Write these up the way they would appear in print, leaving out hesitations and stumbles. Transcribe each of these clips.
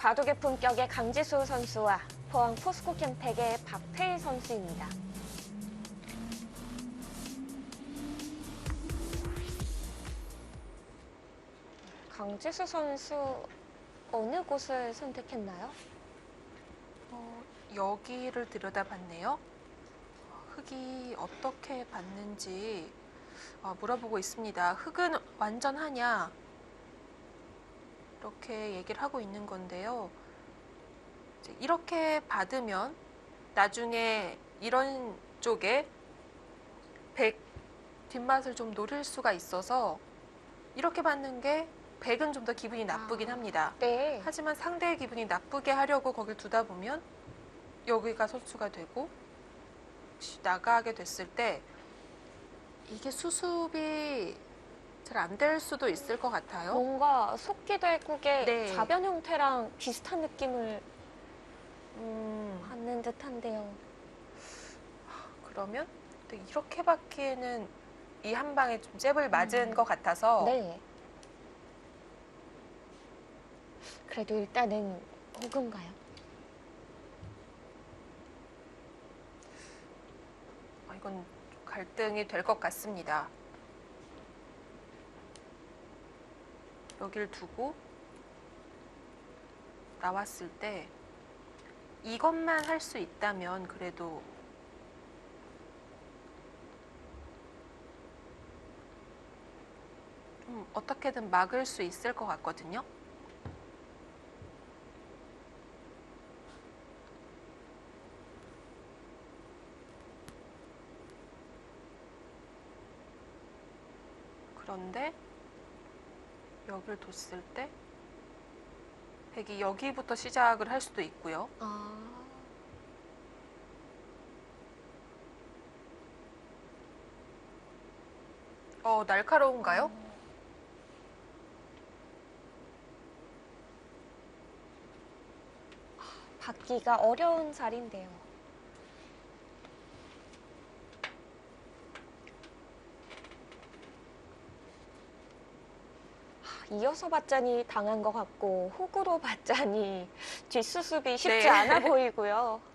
바둑의 품격의 강지수 선수와 포항 포스코 캠텍의 박태일 선수입니다. 강지수 선수 어느 곳을 선택했나요? 여기를 들여다봤네요. 흙이 어떻게 봤는지 물어보고 있습니다. 흙은 완전하냐? 이렇게 얘기를 하고 있는 건데요. 이렇게 받으면 나중에 이런 쪽에 백 뒷맛을 좀 노릴 수가 있어서 이렇게 받는 게 백은 좀 더 기분이 나쁘긴 합니다. 네. 하지만 상대의 기분이 나쁘게 하려고 거길 두다 보면 여기가 선수가 되고 나가게 됐을 때 이게 수습이 잘 안 될 수도 있을 것 같아요. 뭔가 속기대국의 네. 좌변 형태랑 비슷한 느낌을 받는 듯한데요. 그러면 이렇게 받기에는 이 한 방에 좀 잽을 맞은 것 같아서 네. 그래도 일단은 호근가요? 이건 갈등이 될 것 같습니다. 여길 두고 나왔을 때 이것만 할 수 있다면 그래도 좀 어떻게든 막을 수 있을 것 같거든요. 그런데 여기를 뒀을 때 백이 여기부터 시작을 할 수도 있고요. 날카로운가요? 받기가 어려운 자리인데요. 이어서 받자니 당한 것 같고 훅으로 받자니 뒷수습이 쉽지 네. 않아 보이고요.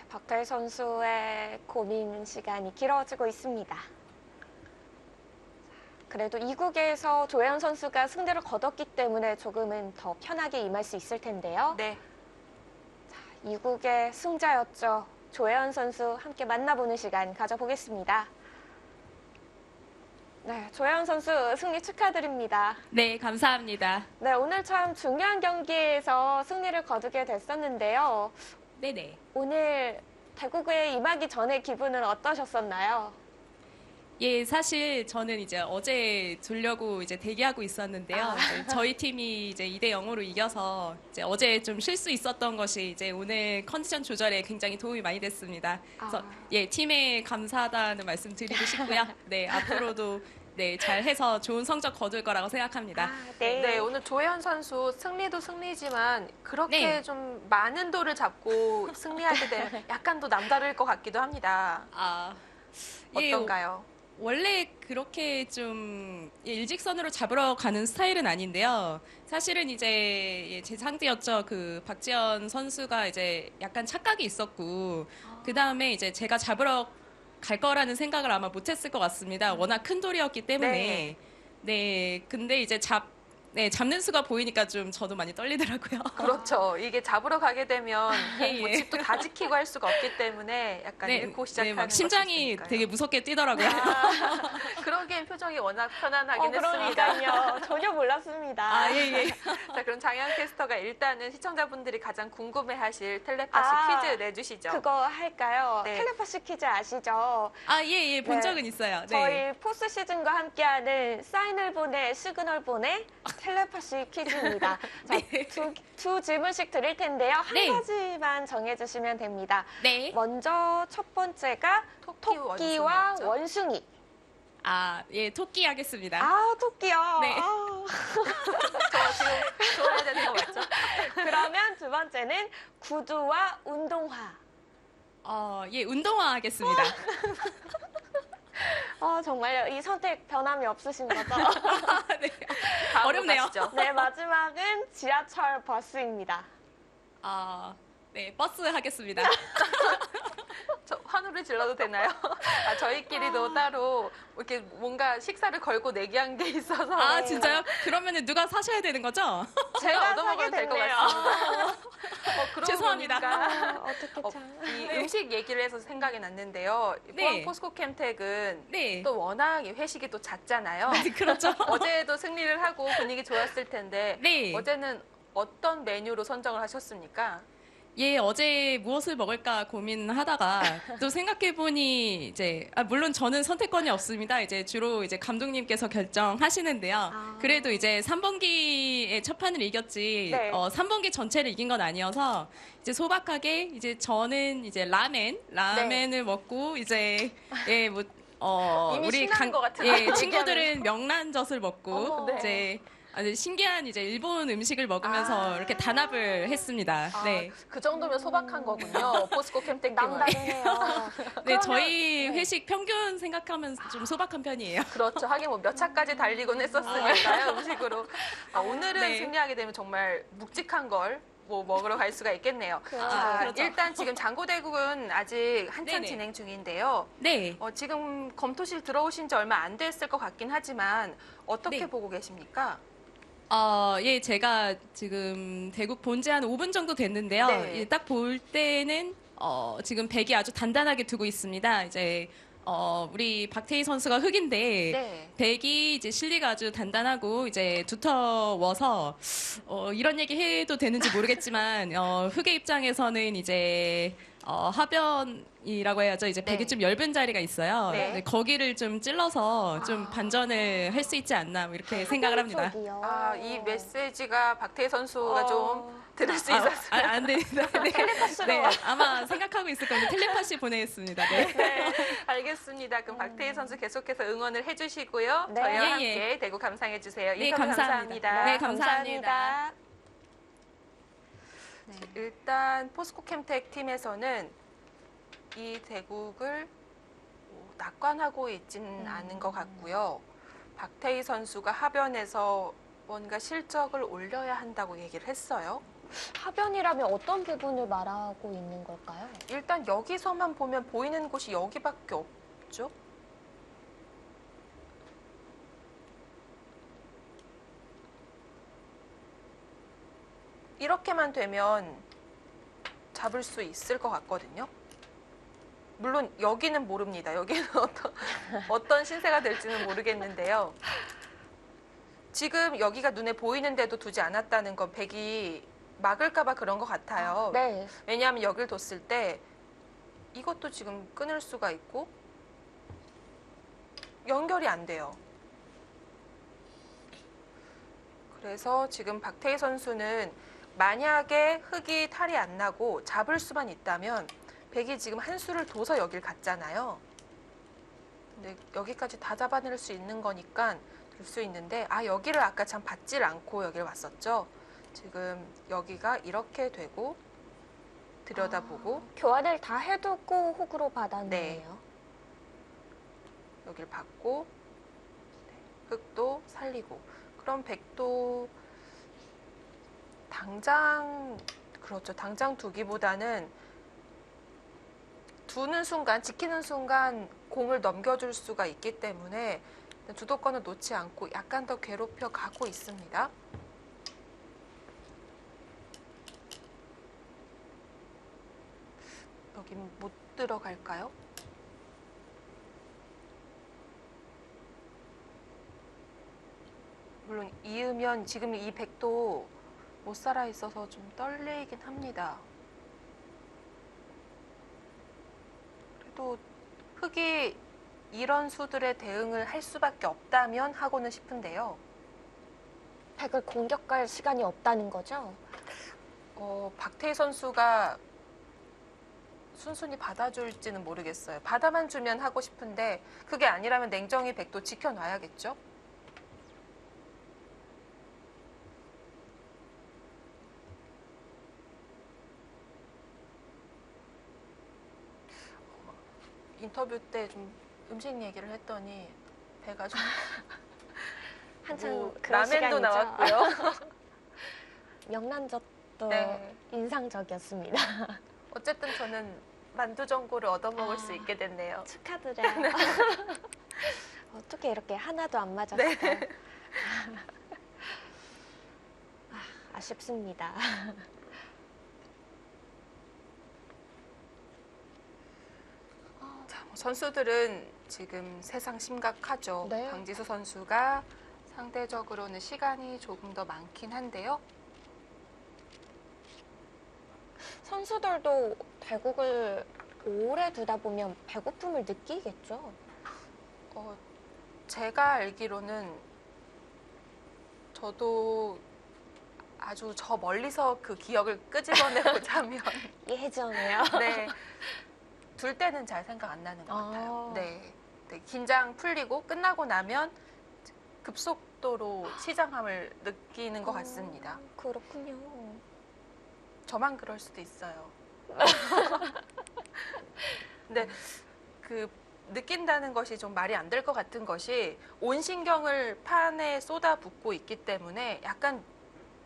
박태일 선수의 고민 시간이 길어지고 있습니다. 그래도 2국에서 조혜연 선수가 승리를 거뒀기 때문에 조금은 더 편하게 임할 수 있을 텐데요. 네. 2국의 승자였죠. 조혜연 선수 함께 만나보는 시간 가져보겠습니다. 네, 조혜연 선수 승리 축하드립니다. 네, 감사합니다. 네, 오늘 참 중요한 경기에서 승리를 거두게 됐었는데요. 네네. 오늘 대구구에 임하기 전에 기분은 어떠셨었나요? 예, 사실 저는 이제 어제 두려고 이제 대기하고 있었는데요. 이제 저희 팀이 이제 2대 0으로 이겨서 이제 어제 좀 쉴 수 있었던 것이 이제 오늘 컨디션 조절에 굉장히 도움이 많이 됐습니다. 그래서 예, 팀에 감사하다는 말씀 드리고 싶고요. 네, 앞으로도 네, 잘 해서 좋은 성적 거둘 거라고 생각합니다. 네, 오늘 조혜연 선수 승리도 승리지만 그렇게 네. 좀 많은 돌을 잡고 승리하게 되면 약간 더 남다를 것 같기도 합니다. 예, 어떤가요? 원래 그렇게 좀 일직선으로 잡으러 가는 스타일은 아닌데요. 사실은 이제 제 상대였죠. 그 박지연 선수가 이제 약간 착각이 있었고, 그 다음에 이제 제가 잡으러 갈 거라는 생각을 아마 못했을 것 같습니다. 워낙 큰 돌이었기 때문에. 네, 근데 이제 잡는 수가 보이니까 좀 저도 많이 떨리더라고요. 그렇죠. 이게 잡으러 가게 되면 예, 뭐 예. 집도 다 지키고 할 수가 없기 때문에 약간 잃고 시작하는 막 심장이 것이 있으니까요. 되게 무섭게 뛰더라고요. 그러기엔 표정이 워낙 편안하긴 했습니다. 그러니까요. 전혀 몰랐습니다. 예. 자, 그럼 장현 캐스터가 일단은 시청자분들이 가장 궁금해하실 텔레파시 퀴즈 내주시죠. 그거 할까요? 네. 텔레파시 퀴즈 아시죠? 예, 본 네. 적은 있어요. 네. 저희 포스 시즌과 함께하는 사인을 보내, 시그널 보내 텔레파시 퀴즈입니다. 자, 두 질문씩 드릴 텐데요. 한 네. 가지만 정해주시면 됩니다. 네. 먼저 첫 번째가 토끼와 원숭이였죠? 원숭이. 예, 토끼 하겠습니다. 토끼요. 네. 저 지금 좋아야 되는 거 맞죠? 그러면 두 번째는 구두와 운동화. 예, 운동화 하겠습니다. 정말요. 이 선택 변함이 없으신 거죠? 네. 다음으로 어렵네요. 가시죠. 네, 마지막은 지하철 버스입니다. 네, 버스 하겠습니다. 저 환호를 질러도 되나요? 저희끼리도 따로 이렇게 뭔가 식사를 걸고 내기한 게 있어서 네. 진짜요? 그러면은 누가 사셔야 되는 거죠? 제가 얻어먹으면 사게 될 것 됐네요. 같습니다. 그러고 죄송합니다. 보니까 어떻게 참. 이 음식 얘기를 해서 생각이 났는데요. 네. 포항 포스코 캠텍은 네. 또 워낙 회식이 또 잦잖아요. 그렇죠. 어제도 승리를 하고 분위기 좋았을 텐데 네. 어제는 어떤 메뉴로 선정을 하셨습니까? 예, 어제 무엇을 먹을까 고민하다가 또 생각해보니 이제 물론 저는 선택권이 없습니다. 이제 주로 이제 감독님께서 결정하시는데요. 그래도 이제 3번기의 첫 판을 이겼지 네. 3번기 전체를 이긴 건 아니어서 이제 소박하게 이제 저는 이제 라멘을 먹고 이제 예, 뭐 이미 우리 신나는 것 같은데, 예, 얘기하면서. 친구들은 명란젓을 먹고 어머. 네. 이제 아주 신기한 이제 일본 음식을 먹으면서 이렇게 단합을 했습니다. 네. 그 정도면 소박한 거군요. 포스코 캠텍 팀은. 남다르네요. 네, 저희 회식 평균 생각하면 좀 소박한 편이에요. 그렇죠. 하긴 뭐 몇 차까지 달리곤 했었으니까요. 음식으로. 오늘은 네. 승리하게 되면 정말 묵직한 걸 뭐 먹으러 갈 수가 있겠네요. 그렇죠. 일단 지금 장고대국은 아직 한참 네네. 진행 중인데요. 네. 지금 검토실 들어오신 지 얼마 안 됐을 것 같긴 하지만 어떻게 네. 보고 계십니까? 예, 제가 지금 대국 본 지 한 5분 정도 됐는데요. 네. 예, 딱 볼 때는 지금 백이 아주 단단하게 두고 있습니다. 이제 우리 박태희 선수가 흑인데 네. 백이 이제 실리가 아주 단단하고 이제 두터워서 이런 얘기 해도 되는지 모르겠지만 흑의 입장에서는 이제 하변이라고 해야죠. 이제 백이 네. 좀 엷은 자리가 있어요. 네. 네, 거기를 좀 찔러서 좀 반전을 할 수 있지 않나 뭐 이렇게 생각을 합니다. 쪽이요. 이 메시지가 박태희 선수가 좀 들을 수 있었어요. 안 됩니다. 네. 네, 아마 생각하고 있을 겁니다. 텔레파시 보내겠습니다. 네. 알겠습니다. 그럼 박태희 선수 계속해서 응원을 해주시고요. 네. 저희와 예, 함께 대구 감상해주세요. 네, 인터뷰 감사합니다. 네, 감사합니다. 일단 포스코 캠텍 팀에서는 이 대국을 낙관하고 있지는 않은 것 같고요. 박태희 선수가 하변에서 뭔가 실적을 올려야 한다고 얘기를 했어요. 하변이라면 어떤 부분을 말하고 있는 걸까요? 일단 여기서만 보면 보이는 곳이 여기밖에 없죠. 이렇게만 되면 잡을 수 있을 것 같거든요. 물론 여기는 모릅니다. 여기는 어떤 신세가 될지는 모르겠는데요. 지금 여기가 눈에 보이는데도 두지 않았다는 건 백이 막을까봐 그런 것 같아요. 네. 왜냐하면 여기를 뒀을 때 이것도 지금 끊을 수가 있고 연결이 안 돼요. 그래서 지금 박태희 선수는 만약에 흑이 탈이 안 나고 잡을 수만 있다면 백이 지금 한 수를 둬서 여길 갔잖아요. 근데 여기까지 다 잡아낼 수 있는 거니까 될 수 있는데 여기를 아까 참 받질 않고 여기를 왔었죠. 지금 여기가 이렇게 되고 들여다보고 교환을 다 해두고 혹으로 받았네요. 여기를 받고 흑도 살리고 그럼 백도 당장 그렇죠. 당장 두기보다는 두는 순간 지키는 순간 공을 넘겨줄 수가 있기 때문에 주도권을 놓지 않고 약간 더 괴롭혀 가고 있습니다. 여기 못 들어갈까요? 물론 이으면 지금 이 백도 못 살아 있어서 좀 떨리긴 합니다. 그래도 흑이 이런 수들에 대응을 할 수밖에 없다면 하고는 싶은데요. 백을 공격할 시간이 없다는 거죠? 박태희 선수가 순순히 받아줄지는 모르겠어요. 받아만 주면 하고 싶은데 그게 아니라면 냉정히 백도 지켜놔야겠죠. 인터뷰 때 좀 음식 얘기를 했더니 배가 좀 한창 뭐, 그런 라멘도 시간이죠. 나왔고요. 명란젓도 네. 인상적이었습니다. 어쨌든 저는 만두 전골을 얻어먹을 수 있게 됐네요. 축하드려요. 어떻게 이렇게 하나도 안 맞았을까요? 네. 아쉽습니다. 자, 뭐 선수들은 지금 세상 심각하죠. 네. 강지수 선수가 상대적으로는 시간이 조금 더 많긴 한데요. 선수들도 대국을 오래 두다 보면 배고픔을 느끼겠죠. 제가 알기로는 저도 아주 저 멀리서 그 기억을 끄집어내보자면 예전에요. 네, 둘 때는 잘 생각 안 나는 것 같아요. 아. 네, 네, 긴장 풀리고 끝나고 나면 급속도로 시장함을 느끼는 것 같습니다. 그렇군요. 저만 그럴 수도 있어요. 근데 그 느낀다는 것이 좀 말이 안 될 것 같은 것이 온 신경을 판에 쏟아붓고 있기 때문에 약간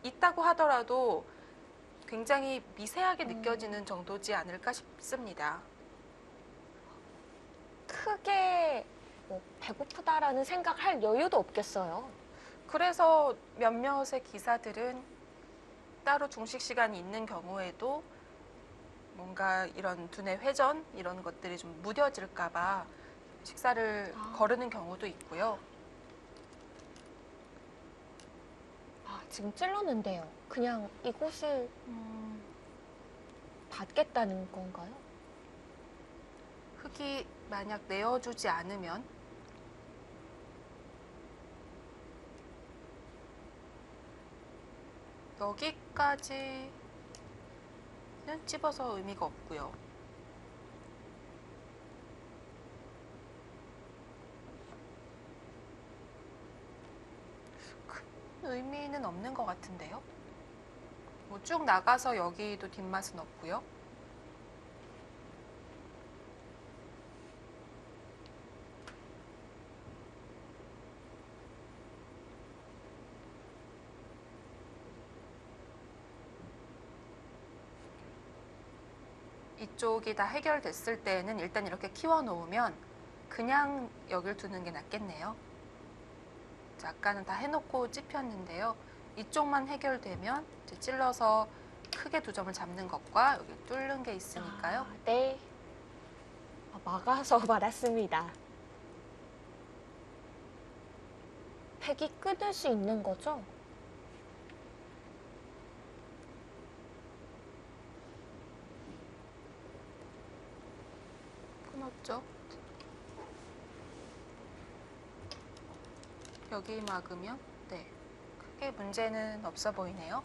있다고 하더라도 굉장히 미세하게 느껴지는 정도지 않을까 싶습니다. 크게 뭐 배고프다라는 생각할 여유도 없겠어요. 그래서 몇몇의 기사들은 따로 중식 시간이 있는 경우에도 뭔가 이런 두뇌 회전 이런 것들이 좀 무뎌질까봐 식사를 거르는 경우도 있고요. 지금 찔렀는데요. 그냥 이곳을 받겠다는 건가요? 흙이 만약 내어주지 않으면 여기까지는 찝어서 의미가 없고요. 큰 의미는 없는 것 같은데요. 뭐 쭉 나가서 여기도 뒷맛은 없고요. 이쪽이 다 해결됐을 때는 일단 이렇게 키워 놓으면 그냥 여길 두는 게 낫겠네요. 자, 아까는 다 해놓고 찝혔는데요. 이쪽만 해결되면 이제 찔러서 크게 두 점을 잡는 것과 여기 뚫는 게 있으니까요. 네. 막아서 말았습니다. 팩이 끊을 수 있는 거죠? 끊었죠. 여기 막으면 네, 크게 문제는 없어 보이네요.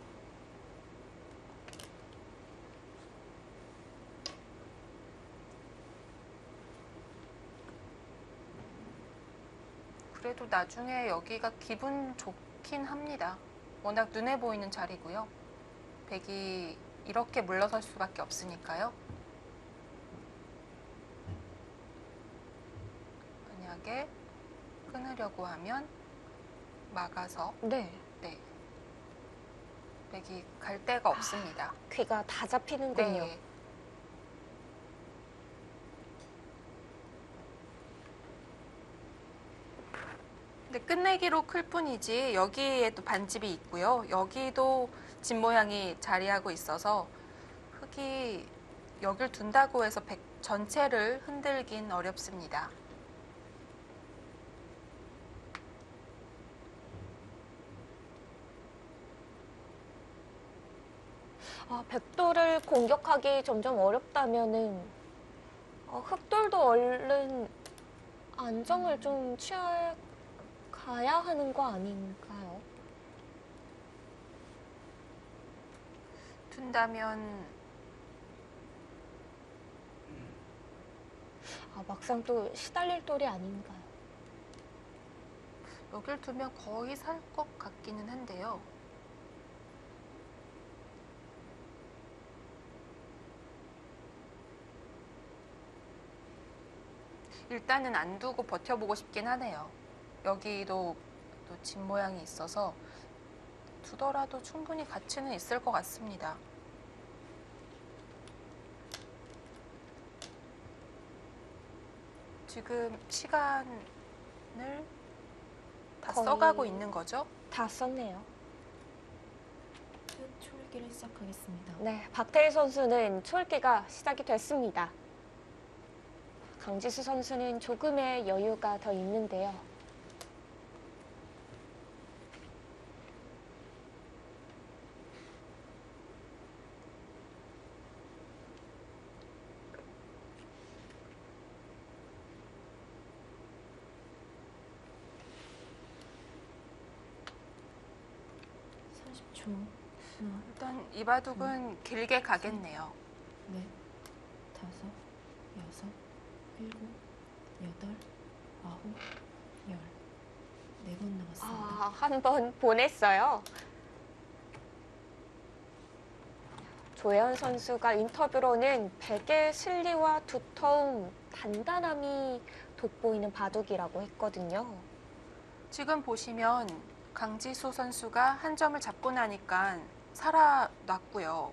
그래도 나중에 여기가 기분 좋긴 합니다. 워낙 눈에 보이는 자리고요. 백이 이렇게 물러설 수밖에 없으니까요. 만약에 끊으려고 하면 막아서 네. 네, 백이 갈 데가 없습니다. 귀가 다 잡히는군요. 네. 근데 끝내기로 클 뿐이지 여기에도 반집이 있고요. 여기도 집 모양이 자리하고 있어서 흙이 여길 둔다고 해서 백 전체를 흔들긴 어렵습니다. 백돌을 공격하기 점점 어렵다면은 흑돌도 얼른 안정을 좀 취해 가야 하는 거 아닌가요? 둔다면 막상 또 시달릴 돌이 아닌가요? 여길 두면 거의 살 것 같기는 한데요. 일단은 안 두고 버텨보고 싶긴 하네요. 여기도 또 집 모양이 있어서 두더라도 충분히 가치는 있을 것 같습니다. 지금 시간을 다 거의- 써가고 있는 거죠? 다 썼네요. 초읽기를 시작하겠습니다. 네, 박태일 선수는 초읽기가 시작이 됐습니다. 강지수 선수는 조금의 여유가 더 있는데요. 하나, 일단 이 바둑은 길게 가겠네요. 넷, 다섯, 여섯, 일곱, 여덟, 아홉, 열. 4번 남았습니다. 한 번 보냈어요. 조혜연 선수가 인터뷰로는 백의 실리와 두터움, 단단함이 돋보이는 바둑이라고 했거든요. 지금 보시면 강지수 선수가 한 점을 잡고 나니까 살아났고요.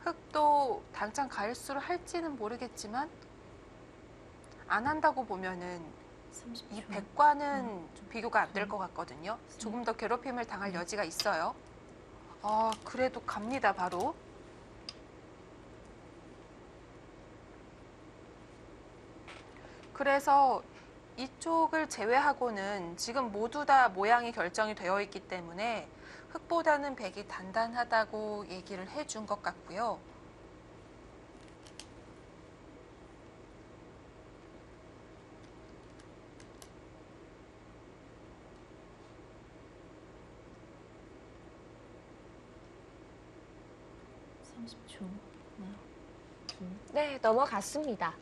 흑도 당장 가일수를 할지는 모르겠지만 안 한다고 보면은 이 30초. 백과는 좀 비교가 안 될 것 같거든요. 조금 더 괴롭힘을 당할 여지가 있어요. 그래도 갑니다, 바로. 그래서 이쪽을 제외하고는 지금 모두 다 모양이 결정이 되어 있기 때문에 흑보다는 백이 단단하다고 얘기를 해준 것 같고요. 초 하나, 둘, 네, 넘어갔습니다.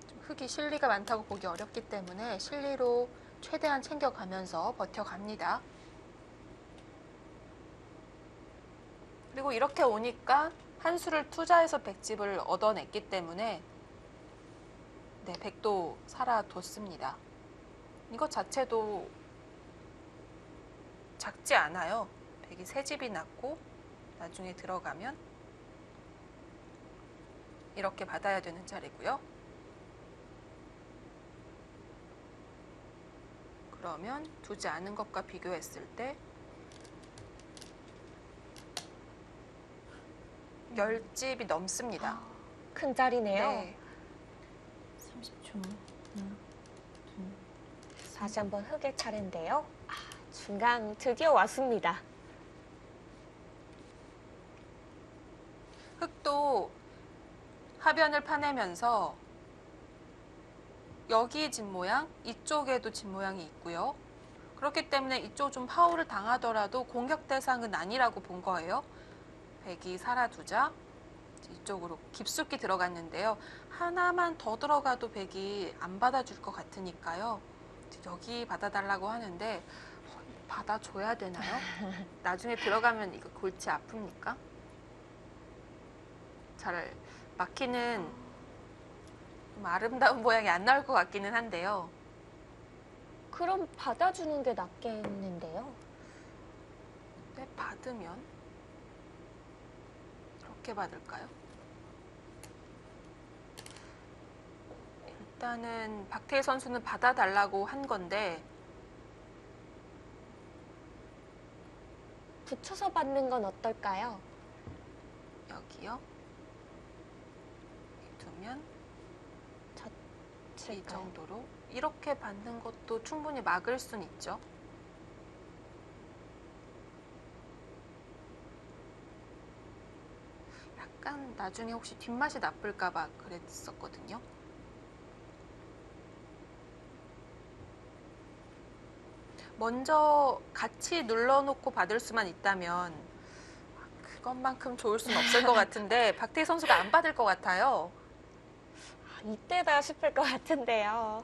좀 흑이 실리가 많다고 보기 어렵기 때문에 실리로 최대한 챙겨가면서 버텨갑니다. 그리고 이렇게 오니까 한 수를 투자해서 백집을 얻어냈기 때문에 네, 백도 살아뒀습니다. 이것 자체도 작지 않아요. 백이 세 집이 났고 나중에 들어가면 이렇게 받아야 되는 자리고요. 그러면 두지 않은 것과 비교했을 때 10집이 넘습니다. 큰 자리네요. 네. 30초 하나, 둘, 다시 한번 흑의 차례인데요. 중간 드디어 왔습니다. 흑도 하변을 파내면서 여기 집 모양, 이쪽에도 집 모양이 있고요. 그렇기 때문에 이쪽 좀 파울을 당하더라도 공격 대상은 아니라고 본 거예요. 백이 살아두자 이쪽으로 깊숙이 들어갔는데요. 하나만 더 들어가도 백이 안 받아줄 것 같으니까요. 여기 받아달라고 하는데 받아줘야 되나요? 나중에 들어가면 이거 골치 아픕니까? 잘 막히는 좀 아름다운 모양이 안 나올 것 같기는 한데요. 그럼 받아주는 게 낫겠는데요. 네, 받으면 그렇게 받을까요? 일단은 박태일 선수는 받아달라고 한 건데 붙여서 받는 건 어떨까요? 여기요. 두면 이 칠까요? 정도로 이렇게 받는 것도 충분히 막을 순 있죠. 약간 나중에 혹시 뒷맛이 나쁠까 봐 그랬었거든요. 먼저 같이 눌러놓고 받을 수만 있다면 그것만큼 좋을 수는 없을 것 같은데 박태희 선수가 안 받을 것 같아요. 이때다 싶을 것 같은데요.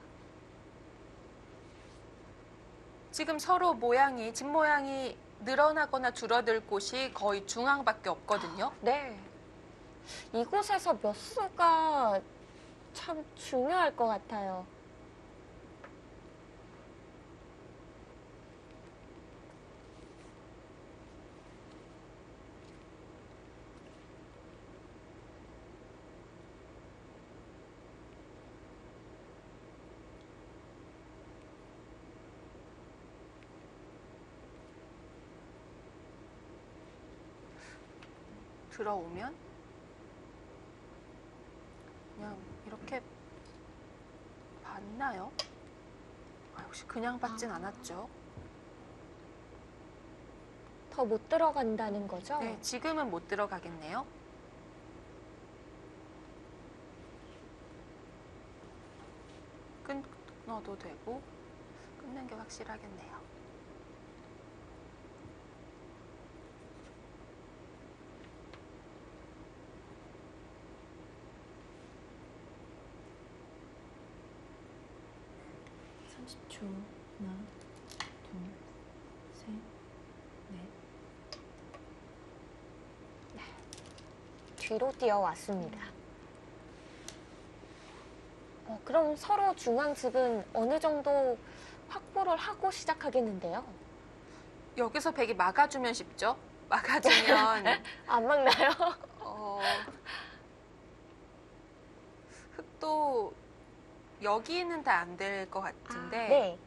지금 서로 모양이, 집 모양이 늘어나거나 줄어들 곳이 거의 중앙밖에 없거든요. 네. 이곳에서 몇 수가 참 중요할 것 같아요. 들어오면 그냥 이렇게 봤나요? 아, 역시 그냥 받진 않았죠. 더 못 들어간다는 거죠? 네, 지금은 못 들어가겠네요. 끊어도 되고 끊는 게 확실하겠네요. 삼십 초 하나, 둘, 셋, 넷. 뒤로 뛰어왔습니다. 그럼 서로 중앙집은 어느 정도 확보를 하고 시작하겠는데요? 여기서 백이 막아주면 쉽죠? 막아주면 안 막나요? 흑도 여기는 다 안 될 것 같은데 네.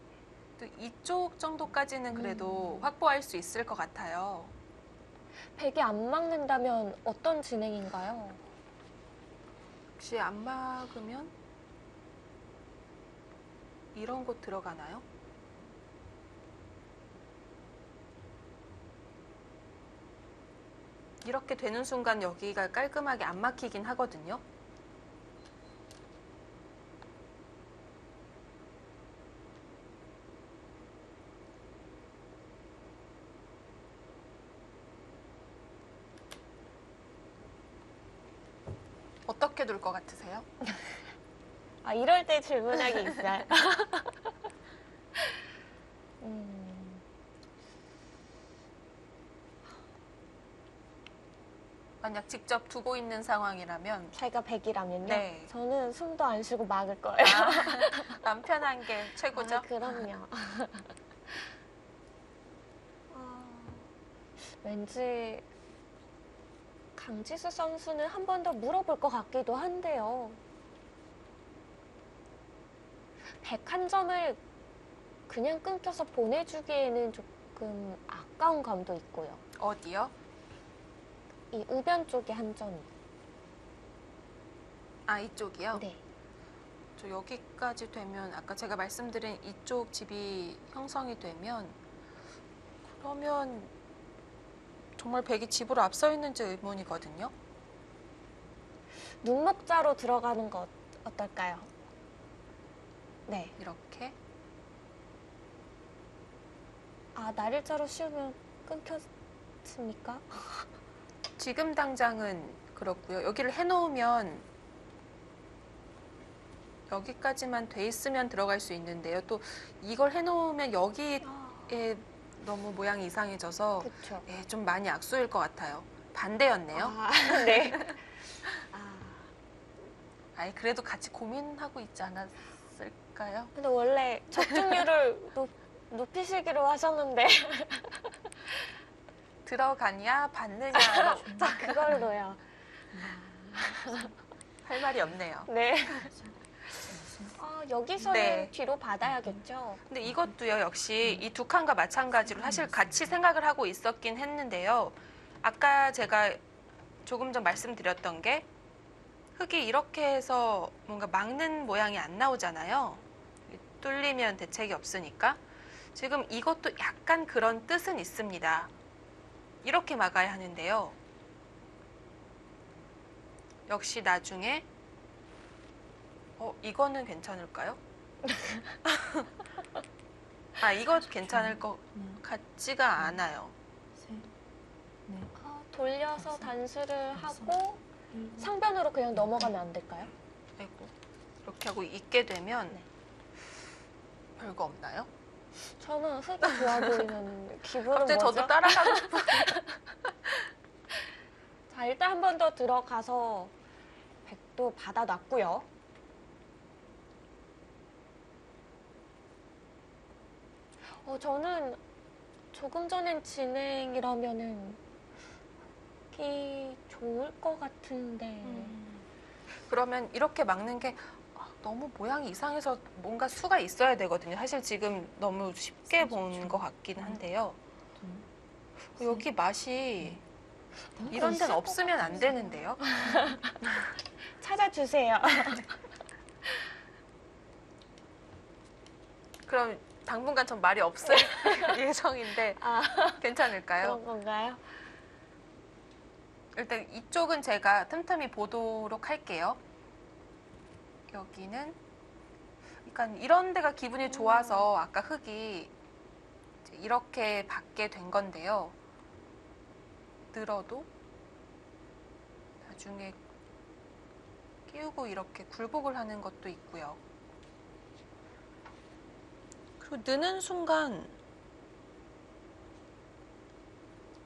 또 이쪽 정도까지는 그래도 확보할 수 있을 것 같아요. 백이 안 막는다면 어떤 진행인가요? 혹시 안 막으면 이런 곳 들어가나요? 이렇게 되는 순간 여기가 깔끔하게 안 막히긴 하거든요. 어떻게 둘 것 같으세요? 이럴 때 질문하기 있어요. 만약 직접 두고 있는 상황이라면 자기가 백이라면요? 네. 저는 숨도 안 쉬고 막을 거예요. 마음 편한 게 최고죠. 그럼요. 왠지 강지수 선수는 한 번 더 물어볼 것 같기도 한데요. 101점을 그냥 끊겨서 보내주기에는 조금 아까운 감도 있고요. 어디요? 이 우변 쪽에 한 점이. 아, 이쪽이요? 네. 저 여기까지 되면 아까 제가 말씀드린 이쪽 집이 형성이 되면 그러면 정말 백이 집으로 앞서 있는지 의문이거든요. 눈목자로 들어가는 것 어떨까요? 네. 이렇게 날일자로 씌우면 끊겼습니까? 지금 당장은 그렇고요. 여기를 해놓으면 여기까지만 돼 있으면 들어갈 수 있는데요. 또 이걸 해놓으면 여기에 너무 모양이 이상해져서 그렇죠. 예, 좀 많이 악수일 것 같아요. 반대였네요. 네. 아니 그래도 같이 고민하고 있지 않았을까요? 근데 원래 적중률을 높이시기로 하셨는데 들어가냐 받느냐 그걸로요. 할 말이 없네요. 네. 여기서는 네. 뒤로 받아야겠죠. 근데 이것도요 역시 이 두 칸과 마찬가지로 사실 같이 생각을 하고 있었긴 했는데요. 아까 제가 조금 전 말씀드렸던 게 흙이 이렇게 해서 뭔가 막는 모양이 안 나오잖아요. 뚫리면 대책이 없으니까. 지금 이것도 약간 그런 뜻은 있습니다. 이렇게 막아야 하는데요. 역시 나중에 이거는 괜찮을까요? 이거 괜찮을 것 같지가 않아요. 셋, 넷, 돌려서 단수를 하고 상변으로 그냥 넘어가면 안 될까요? 아이고, 이렇게 하고 있게 되면 네. 별거 없나요? 저는 흙이 좋아 보이는 기분은 갑자기 뭐죠? 저도 따라가고 싶어요. 자, 일단 한 번 더 들어가서 백도 받아놨고요. 저는 조금 전엔 진행이라면은 하기 좋을 것 같은데. 그러면 이렇게 막는 게 너무 모양이 이상해서 뭔가 수가 있어야 되거든요. 사실 지금 너무 쉽게 본 것 같긴 한데요. 여기 맛이 이런 데는 없으면 안 되는데요. 찾아주세요. 그럼 당분간 전 말이 없을 예정인데 괜찮을까요? 그런 건가요? 일단 이쪽은 제가 틈틈이 보도록 할게요. 여기는 그러니까 이런 데가 기분이 좋아서 아까 흙이 이렇게 받게 된 건데요. 늘어도 나중에 끼우고 이렇게 굴복을 하는 것도 있고요. 그리고 느는 순간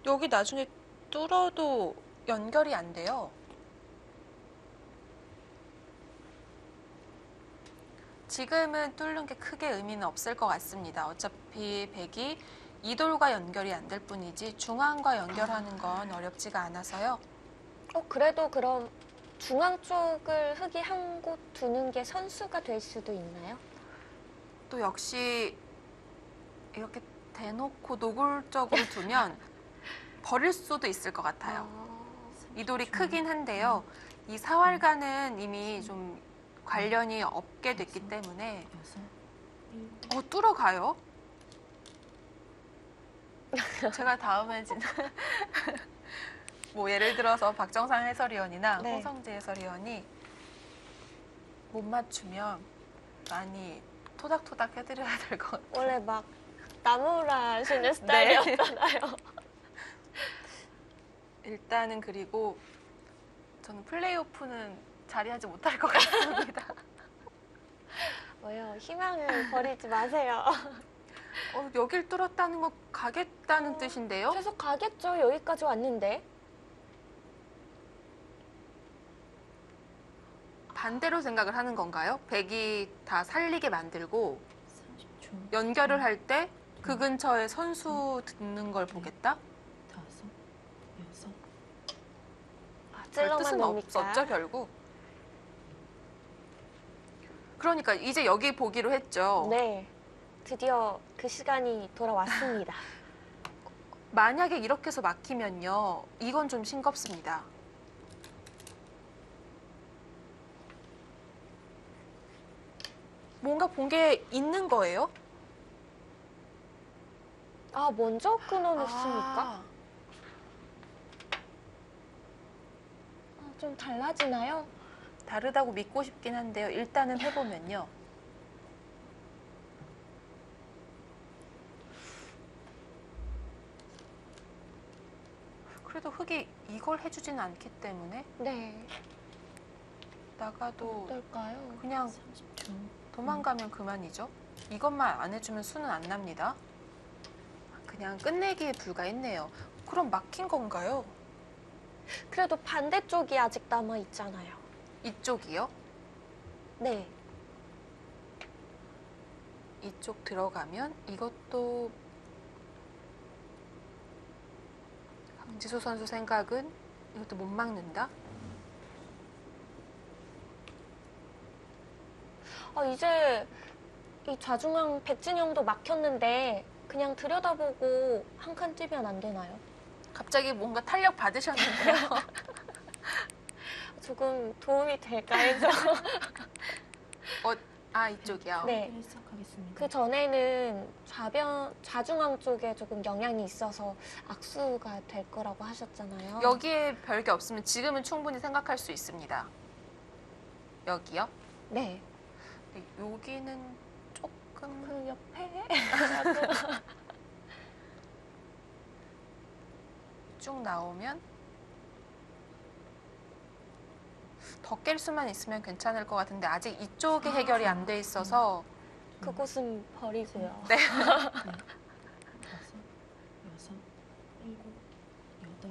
여기 나중에 뚫어도 연결이 안 돼요. 지금은 뚫는 게 크게 의미는 없을 것 같습니다. 어차피 백이 이 돌과 연결이 안 될 뿐이지 중앙과 연결하는 건 어렵지가 않아서요. 그래도 그럼 중앙 쪽을 흙이 한 곳 두는 게 선수가 될 수도 있나요? 또 역시 이렇게 대놓고 노골적으로 두면 버릴 수도 있을 것 같아요. 이 돌이 크긴 한데요. 이 사활과는 이미 좀 관련이 없게 됐기 때문에 뚫어가요. 제가 다음에 뭐 예를 들어서 박정상 해설위원이나 네. 홍성재 해설위원이 못 맞추면 많이 토닥토닥 해드려야 될 것 같아요. 원래 막 나무라 하시는 스타일이었잖아요. 일단은 그리고 저는 플레이오프는 자리하지 못할 것 같습니다. 왜요? 희망을 버리지 마세요. 여길 뚫었다는 건 가겠다는 뜻인데요? 계속 가겠죠. 여기까지 왔는데. 반대로 생각을 하는 건가요? 백이 다 살리게 만들고 30초. 연결을 할 때 그 근처에 선수 듣는 걸 보겠다? 5, 6. 별 찔러만 뜻은 뭡니까? 없었죠, 결국. 그러니까 이제 여기 보기로 했죠. 네. 드디어 그 시간이 돌아왔습니다. 만약에 이렇게 해서 막히면요. 이건 좀 싱겁습니다. 뭔가 본 게 있는 거예요? 먼저 끊어놓습니까? 좀 달라지나요? 다르다고 믿고 싶긴 한데요. 일단은 해보면요. 그래도 흙이 이걸 해주지는 않기 때문에 네. 나가도 어떨까요? 그냥 30초. 도망가면 그만이죠. 이것만 안 해주면 수는 안 납니다. 그냥 끝내기에 불과했네요. 그럼 막힌 건가요? 그래도 반대쪽이 아직 남아있잖아요. 이쪽이요? 네. 이쪽 들어가면 이것도 강지수 선수 생각은 이것도 못 막는다? 이제 이 좌중앙 백진영도 막혔는데 그냥 들여다보고 한 칸 뛰면 안 되나요? 갑자기 뭔가 탄력 받으셨는데요. 조금 도움이 될까 해서. 이쪽이요. 네. 시작하겠습니다. 그 전에는 좌중앙 쪽에 조금 영향이 있어서 악수가 될 거라고 하셨잖아요. 여기에 별게 없으면 지금은 충분히 생각할 수 있습니다. 여기요? 네. 네, 여기는 조금 그 옆에 쭉 나오면 더 깰 수만 있으면 괜찮을 것 같은데 아직 이쪽에 해결이 안 돼 있어서 그곳은 버리고요. 네. 5, 6, 7, 8.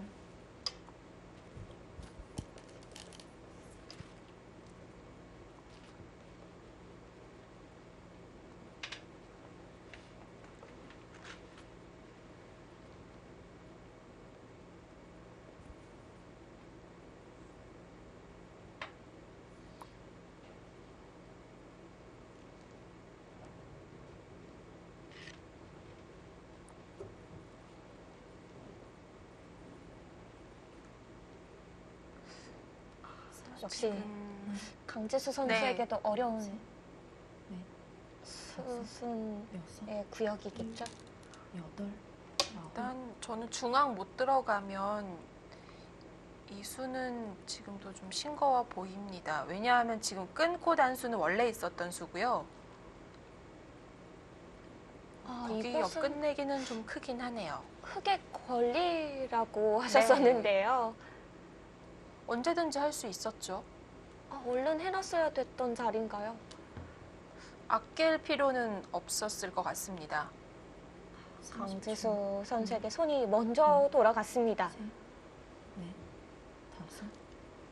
역시 지금 강지수 선수에게도 어려운 셋, 넷, 수순의 여섯, 구역이겠죠. 여덟, 아홉, 일단 저는 중앙 못 들어가면 이 수는 지금도 좀 싱거워 보입니다. 왜냐하면 지금 끊고 단수는 원래 있었던 수고요. 아, 거기 이곳은 끝내기는 좀 크긴 하네요. 크게 걸리라고 하셨었는데요. 언제든지 할 수 있었죠. 아, 얼른 해놨어야 됐던 자리인가요? 아낄 필요는 없었을 것 같습니다. 30초, 강지수 선수에게 손이 먼저 돌아갔습니다. 셋, 넷, 다섯,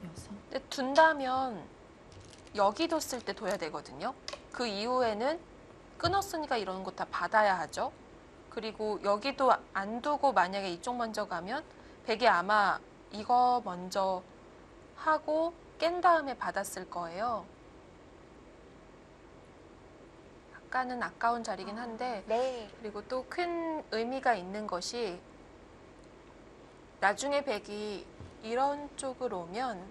여섯, 근데 둔다면 여기 뒀을 때 둬야 되거든요. 그 이후에는 끊었으니까 이런 거 다 받아야 하죠. 그리고 여기도 안 두고 만약에 이쪽 먼저 가면 백이 아마 이거 먼저 하고 깬 다음에 받았을 거예요. 약간은 아까운 자리긴 한데 네. 그리고 또 큰 의미가 있는 것이 나중에 백이 이런 쪽으로 오면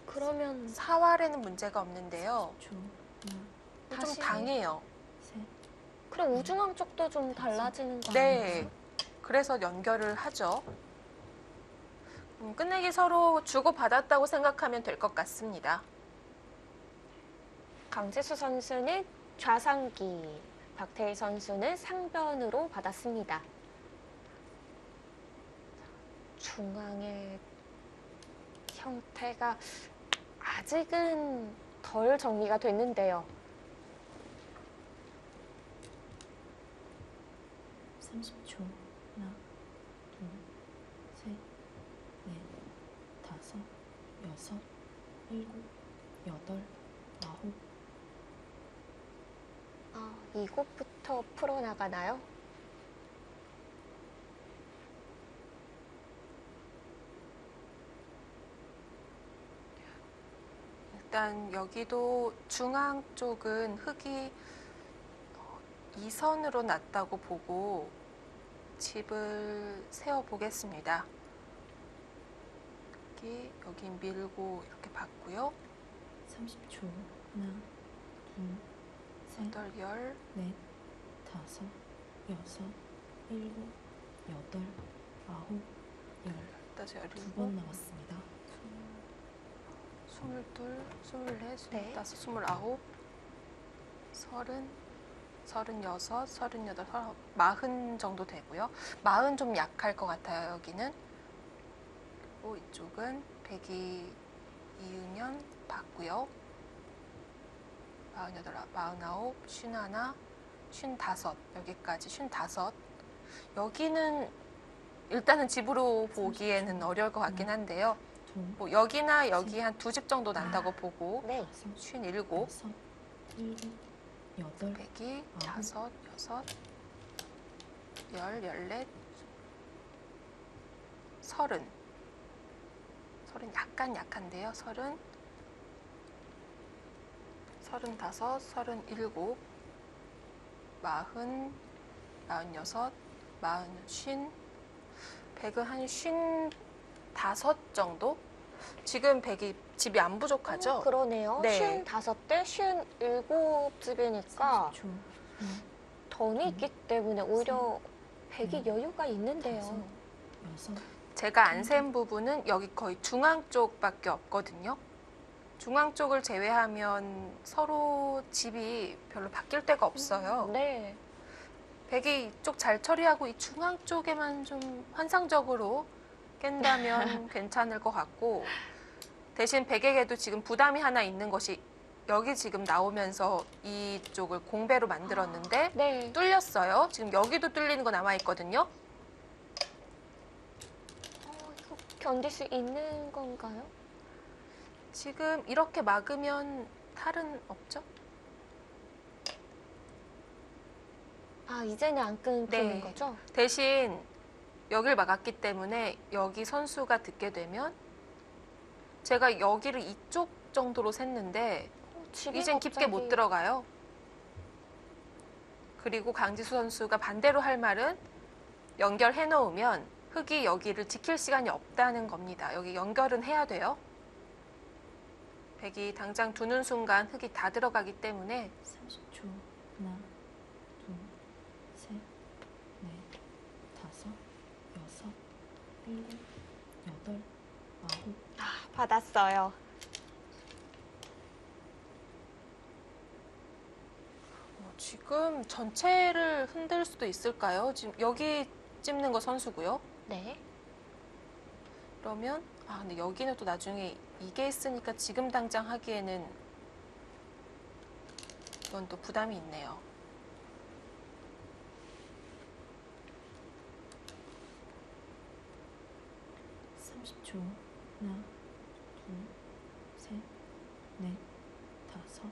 그러면 사활에는 문제가 없는데요. 초, 하나, 좀 다시 당해요. 셋, 그래 우중앙 쪽도 좀 달라지는 거 네. 아니에요? 그래서 연결을 하죠. 끝내기 서로 주고받았다고 생각하면 될 것 같습니다. 강지수 선수는 좌상기, 박태희 선수는 상변으로 받았습니다. 중앙의 형태가 아직은 덜 정리가 됐는데요. 30초. 하나, 둘, 셋, 넷, 다섯, 여섯, 일곱, 여덟, 아홉, 아, 이곳부터 풀어나가나요? 일단 여기도 중앙 쪽은 흙이 2선으로 났다고 보고 집을 세워 보겠습니다. 여기 밀고 이렇게 봤고요. 30초. 하나, 둘, 셋, 8, 10, 넷, 다섯, 여섯, 일곱, 여덟, 아홉, 열. 15, 두 번 17, 남았습니다. 22, 24, 네. 25, 29, 30, 36, 38, 40 정도 되고요. 40 좀 약할 것 같아요, 여기는. 그리고 이쪽은 100이 이으면 받고요. 48, 49, 51, 55, 여기까지 55. 여기는 일단은 집으로 보기에는 어려울 것 같긴 한데요. 둘, 뭐 여기나 여기 한 두 집 정도 난다고 보고 네. 다섯, 57, 여섯, 일곱, 여덟, 100이 아홉. 5, 6, 10, 14, 30. 30 약간 약한데요. 30, 35, 37, 40, 40, 46, 50, 100은 한 55 정도? 지금 100이 집이 안 부족하죠? 그러네요. 네. 55대 57집이니까 30초. 하나, 던이 있기 때문에 오히려 100이 여유가 다섯, 있는데요. 여섯, 제가 안 센 부분은 여기 거의 중앙 쪽밖에 없거든요. 중앙 쪽을 제외하면 서로 집이 별로 바뀔 데가 없어요. 네. 백이 이쪽 잘 처리하고 이 중앙 쪽에만 좀 환상적으로 깬다면 괜찮을 것 같고 대신 백에게도 지금 부담이 하나 있는 것이 여기 지금 나오면서 이쪽을 공배로 만들었는데 네. 뚫렸어요. 지금 여기도 뚫리는 거 남아있거든요. 이거 견딜 수 있는 건가요? 지금 이렇게 막으면 탈은 없죠? 아, 이제는 안 끊기는 네. 거죠? 대신 여길 막았기 때문에 여기 선수가 듣게 되면 제가 여기를 이쪽 정도로 샜는데 집이 이젠 깊게 못 갑자기- 들어가요. 그리고 강지수 선수가 반대로 할 말은 연결해 놓으면 흙이 여기를 지킬 시간이 없다는 겁니다. 여기 연결은 해야 돼요. 백이 당장 두는 순간 흙이 다 들어가기 때문에 30초. 하나, 둘, 셋, 넷, 다섯, 여섯, 일곱, 여덟, 아홉. 받았어요. 지금 전체를 흔들 수도 있을까요? 지금 여기 찝는 거 선수고요. 네. 그러면 근데 여기는 또 나중에 이게 있으니까 지금 당장 하기에는 이건 또 부담이 있네요. 삼십 초. 하나, 둘, 셋, 넷, 다섯,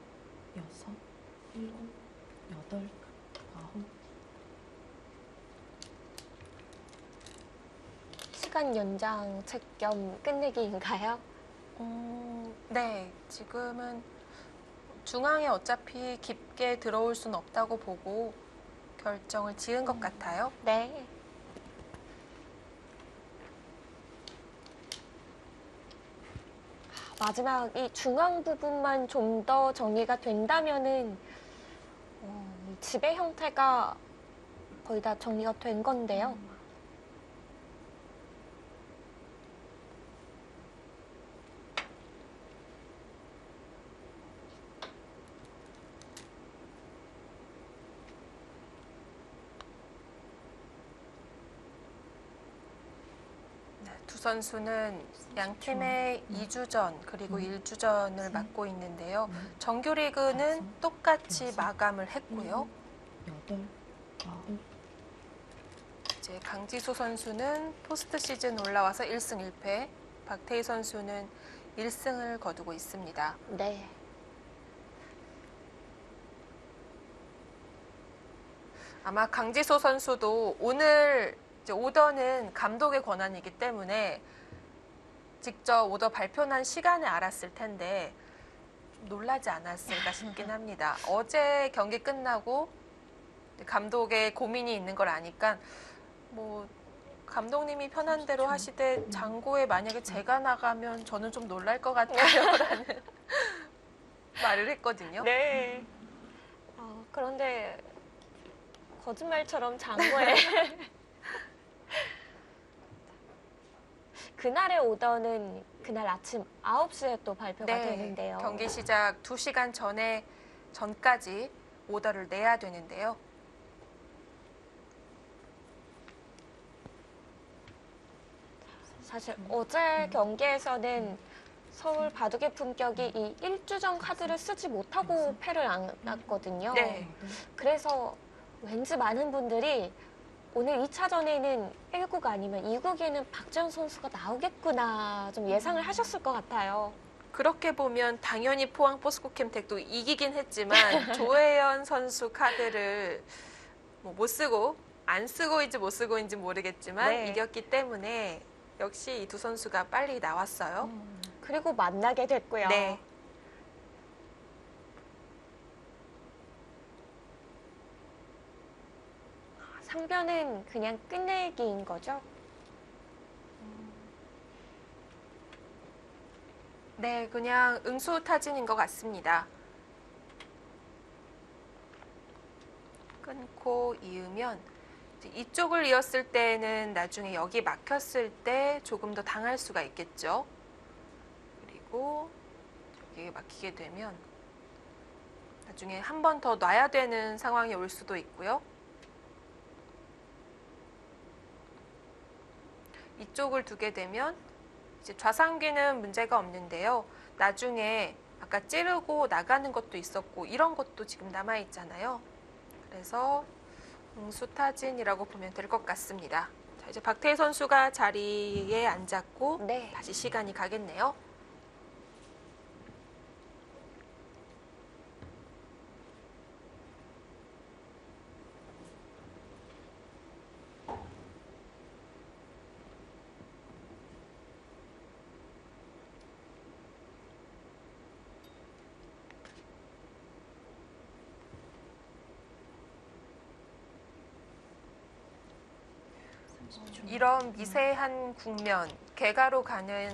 여섯, 일곱, 여덟, 아홉. 시간 연장책 겸 끝내기인가요? 네, 지금은 중앙에 어차피 깊게 들어올 수는 없다고 보고 결정을 지은 것 같아요. 네. 마지막 이 중앙 부분만 좀 더 정리가 된다면은 이 집의 형태가 거의 다 정리가 된 건데요. 네, 두 선수는 양 팀의 2주전 그리고 1주전을 맡고 있는데요. 정규리그는 똑같이 마감을 했고요. 여덟, 아홉. 이제 강지수 선수는 포스트 시즌 올라와서 1승 1패, 박태희 선수는 1승을 거두고 있습니다. 네. 아마 강지수 선수도 오늘 이제 오더는 감독의 권한이기 때문에 직접 오더 발표난 시간에 알았을 텐데 좀 놀라지 않았을까 싶긴 합니다. 어제 경기 끝나고 감독의 고민이 있는 걸 아니까 뭐 감독님이 편한 대로 하시되 장고에 만약에 제가 나가면 저는 좀 놀랄 것 같아요 라는 말을 했거든요. 네. 그런데 거짓말처럼 장고에 그날의 오더는 그날 아침 9시에 또 발표가 되는데요. 경기 시작 2시간 전까지 오더를 내야 되는데요. 사실 어제 경기에서는 서울 바둑의 품격이 이 1주전 카드를 쓰지 못하고 패를 안 났거든요. 네. 그래서 왠지 많은 분들이 오늘 2차전에는 1국 아니면 2국에는 박지원 선수가 나오겠구나 좀 예상을 하셨을 것 같아요. 그렇게 보면 당연히 포항 포스코캠텍도 이기긴 했지만 조혜연 선수 카드를 뭐 못 쓰고 안 쓰고인지 못 쓰고인지 모르겠지만 네. 이겼기 때문에 역시 이 두 선수가 빨리 나왔어요. 그리고 만나게 됐고요. 네. 상변은 그냥 끝내기인 거죠? 네, 그냥 응수타진인 것 같습니다. 끊고 이으면 이쪽을 이었을 때는 나중에 여기 막혔을 때 조금 더 당할 수가 있겠죠. 그리고 여기에 막히게 되면 나중에 한 번 더 놔야 되는 상황이 올 수도 있고요. 이쪽을 두게 되면 이제 좌상귀는 문제가 없는데요. 나중에 아까 찌르고 나가는 것도 있었고 이런 것도 지금 남아 있잖아요. 그래서 응수타진이라고 보면 될 것 같습니다. 자, 이제 박태희 선수가 자리에 앉았고 네. 다시 시간이 가겠네요. 이런 미세한 국면, 개가로 가는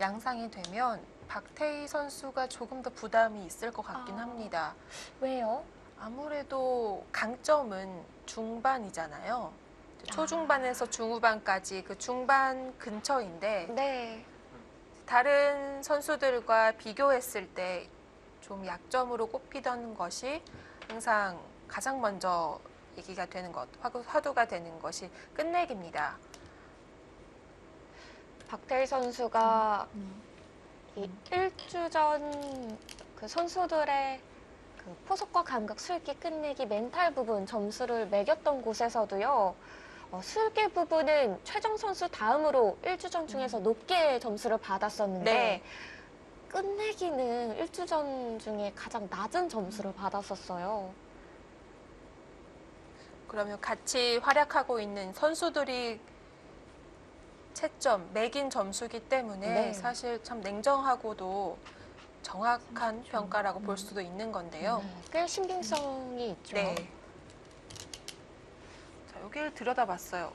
양상이 되면 박태희 선수가 조금 더 부담이 있을 것 같긴 아. 합니다. 왜요? 아무래도 강점은 중반이잖아요. 초중반에서 중후반까지 그 중반 근처인데 네. 다른 선수들과 비교했을 때 좀 약점으로 꼽히던 것이 항상 가장 먼저 얘기가 되는 것, 화두가 되는 것이 끝내기입니다. 박태희 선수가 하나, 이 1주전 그 선수들의 그 포석과 감각, 술기, 끝내기, 멘탈 부분 점수를 매겼던 곳에서도요. 술기 부분은 최정 선수 다음으로 1주전 중에서 높게 점수를 받았었는데 네. 끝내기는 1주전 중에 가장 낮은 점수를 받았었어요. 그러면 같이 활약하고 있는 선수들이 채점, 매긴 점수기 때문에 네. 사실 참 냉정하고도 정확한 30초. 평가라고 볼 수도 있는 건데요. 네, 꽤 신빙성이 있죠. 네. 자, 여기를 들여다봤어요.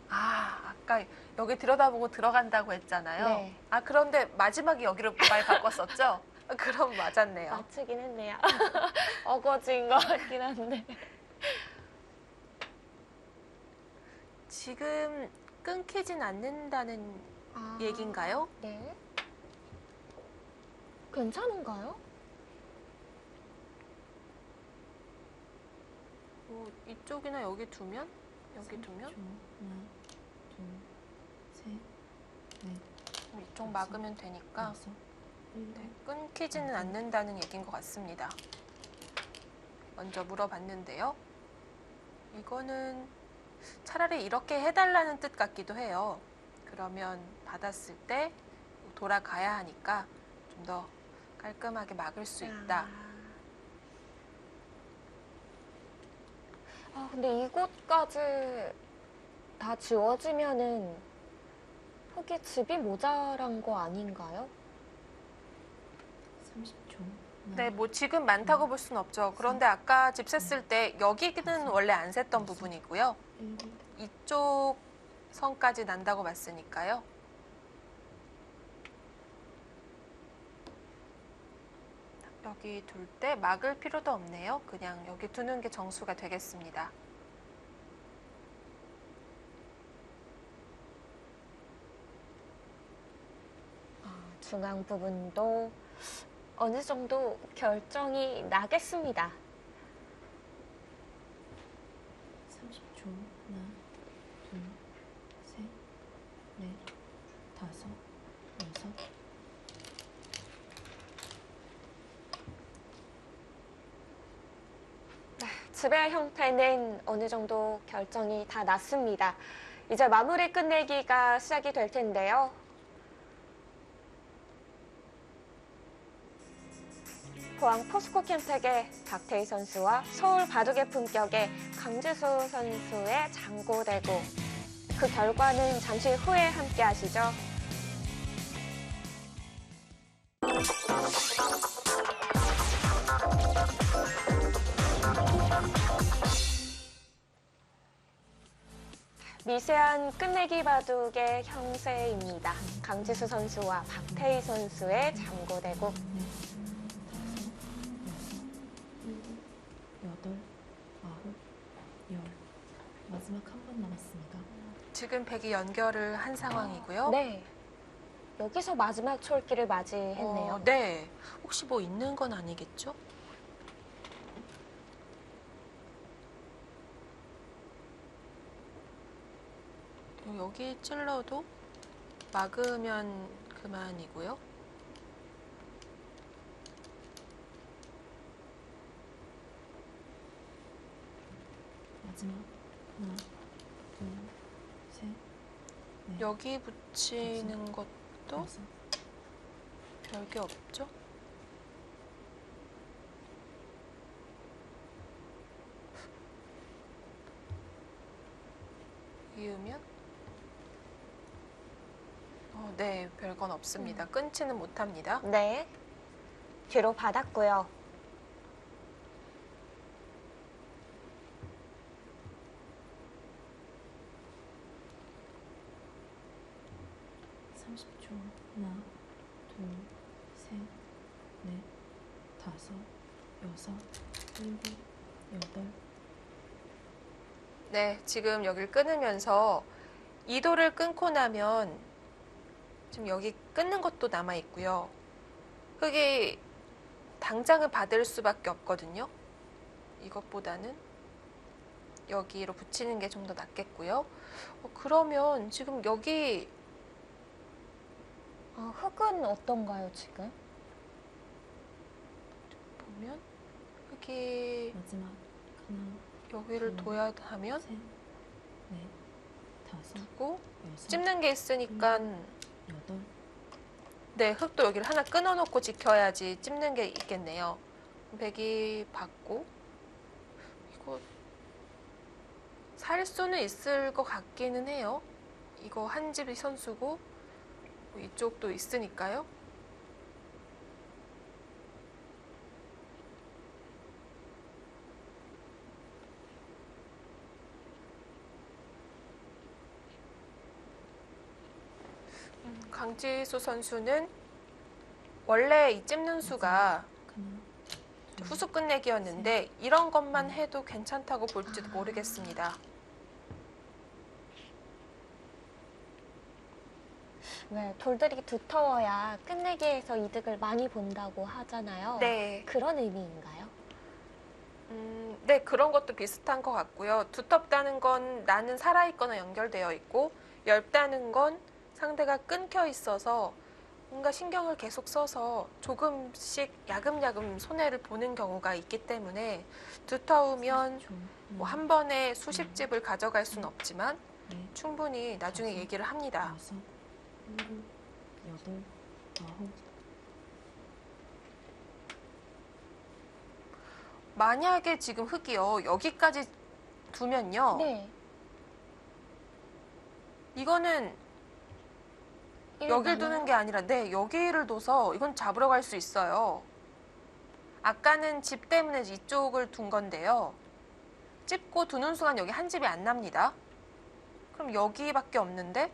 아까 여기 들여다보고 들어간다고 했잖아요. 네. 그런데 마지막에 여기로 말 바꿨었죠? 그럼 맞았네요. 맞추긴 했네요. 어거진 것 같긴 한데. 지금 끊기진 않는다는 얘기인가요? 네. 괜찮은가요? 이쪽이나 여기 두면? 여기 두면? 30초. 하나, 둘, 셋, 넷, 이쪽 막으면 되니까 여섯, 일곱, 네, 끊기지는 않는다는 얘기인 것 같습니다. 먼저 물어봤는데요. 이거는 차라리 이렇게 해달라는 뜻 같기도 해요. 그러면 받았을 때 돌아가야 하니까 좀 더 깔끔하게 막을 수 있다. 근데 이곳까지 다 지워지면은 흙이 집이 모자란 거 아닌가요? 30초. 네, 뭐 지금 많다고 볼 수는 없죠. 그런데 아까 집 셌을 때 여기는 원래 안 셌던 부분이고요. 일곱, 이쪽 선까지 난다고 봤으니까요. 여기 둘 때 막을 필요도 없네요. 그냥 여기 두는 게 정수가 되겠습니다. 중앙 부분도 어느 정도 결정이 나겠습니다. 30초. 하나, 둘, 셋, 넷, 다섯, 여섯. 집의 형태는 어느 정도 결정이 다 났습니다. 이제 마무리 끝내기가 시작이 될 텐데요. 포항 포스코 캠텍의 박태희 선수와 서울 바둑의 품격의 강지수 선수의 장고대고. 그 결과는 잠시 후에 함께 하시죠. 미세한 끝내기 바둑의 형세입니다. 강지수 선수와 박태희 선수의 장고대국. 넷, 다섯, 여섯, 일곱, 여덟, 아홉, 열. 마지막 한 번 남았습니다. 지금 백이 연결을 한 상황이고요. 네. 여기서 마지막 촐기를 맞이했네요. 네. 혹시 뭐 있는 건 아니겠죠? 여기 찔러도 막으면 그만이고요. 마지막 하나, 둘, 셋, 넷, 여기 붙이는 것도 여섯. 별게 없죠? 이으면 네, 별건 없습니다. 끊지는 못합니다. 네. 뒤로 받았고요. 30초. 하나, 둘, 둘, 셋, 넷, 다섯, 여섯, 일곱, 여덟. 네, 지금 여기를 끊으면서 이도를 끊고 나면 지금 여기 끊는 것도 남아 있고요. 흙이 당장은 받을 수밖에 없거든요. 이것보다는 여기로 붙이는 게 좀 더 낫겠고요. 그러면 지금 여기 흙은 어떤가요, 지금? 보면 흙이 마지막 하나, 여기를 둬야 하면 셋, 넷, 다섯, 두고 여섯, 찝는 게 있으니까 여덟. 네, 흙도 여기를 하나 끊어놓고 지켜야지 찝는 게 있겠네요. 배기 받고 이거 살 수는 있을 것 같기는 해요. 이거 한 집이 선수고 이쪽도 있으니까요. 강지수 선수는 원래 이 찝는 수가 하나, 둘, 후수 끝내기였는데 이런 것만 해도 괜찮다고 볼지도 모르겠습니다. 왜 돌들이 두터워야 끝내기에서 이득을 많이 본다고 하잖아요. 네. 그런 의미인가요? 네, 그런 것도 비슷한 것 같고요. 두텁다는 건 나는 살아있거나 연결되어 있고 얇다는 건 상대가 끊겨 있어서 뭔가 신경을 계속 써서 조금씩 야금야금 손해를 보는 경우가 있기 때문에 두터우면 뭐 한 번에 수십 집을 가져갈 수는 없지만 충분히 나중에 얘기를 합니다. 여섯, 일곱, 여덟, 아홉. 만약에 지금 흙이요 여기까지 두면요 네. 이거는 여길 두는 게 아니라 네 여기를 둬서 이건 잡으러 갈 수 있어요. 아까는 집 때문에 이쪽을 둔 건데요. 찝고 두는 순간 여기 한 집이 안 납니다. 그럼 여기밖에 없는데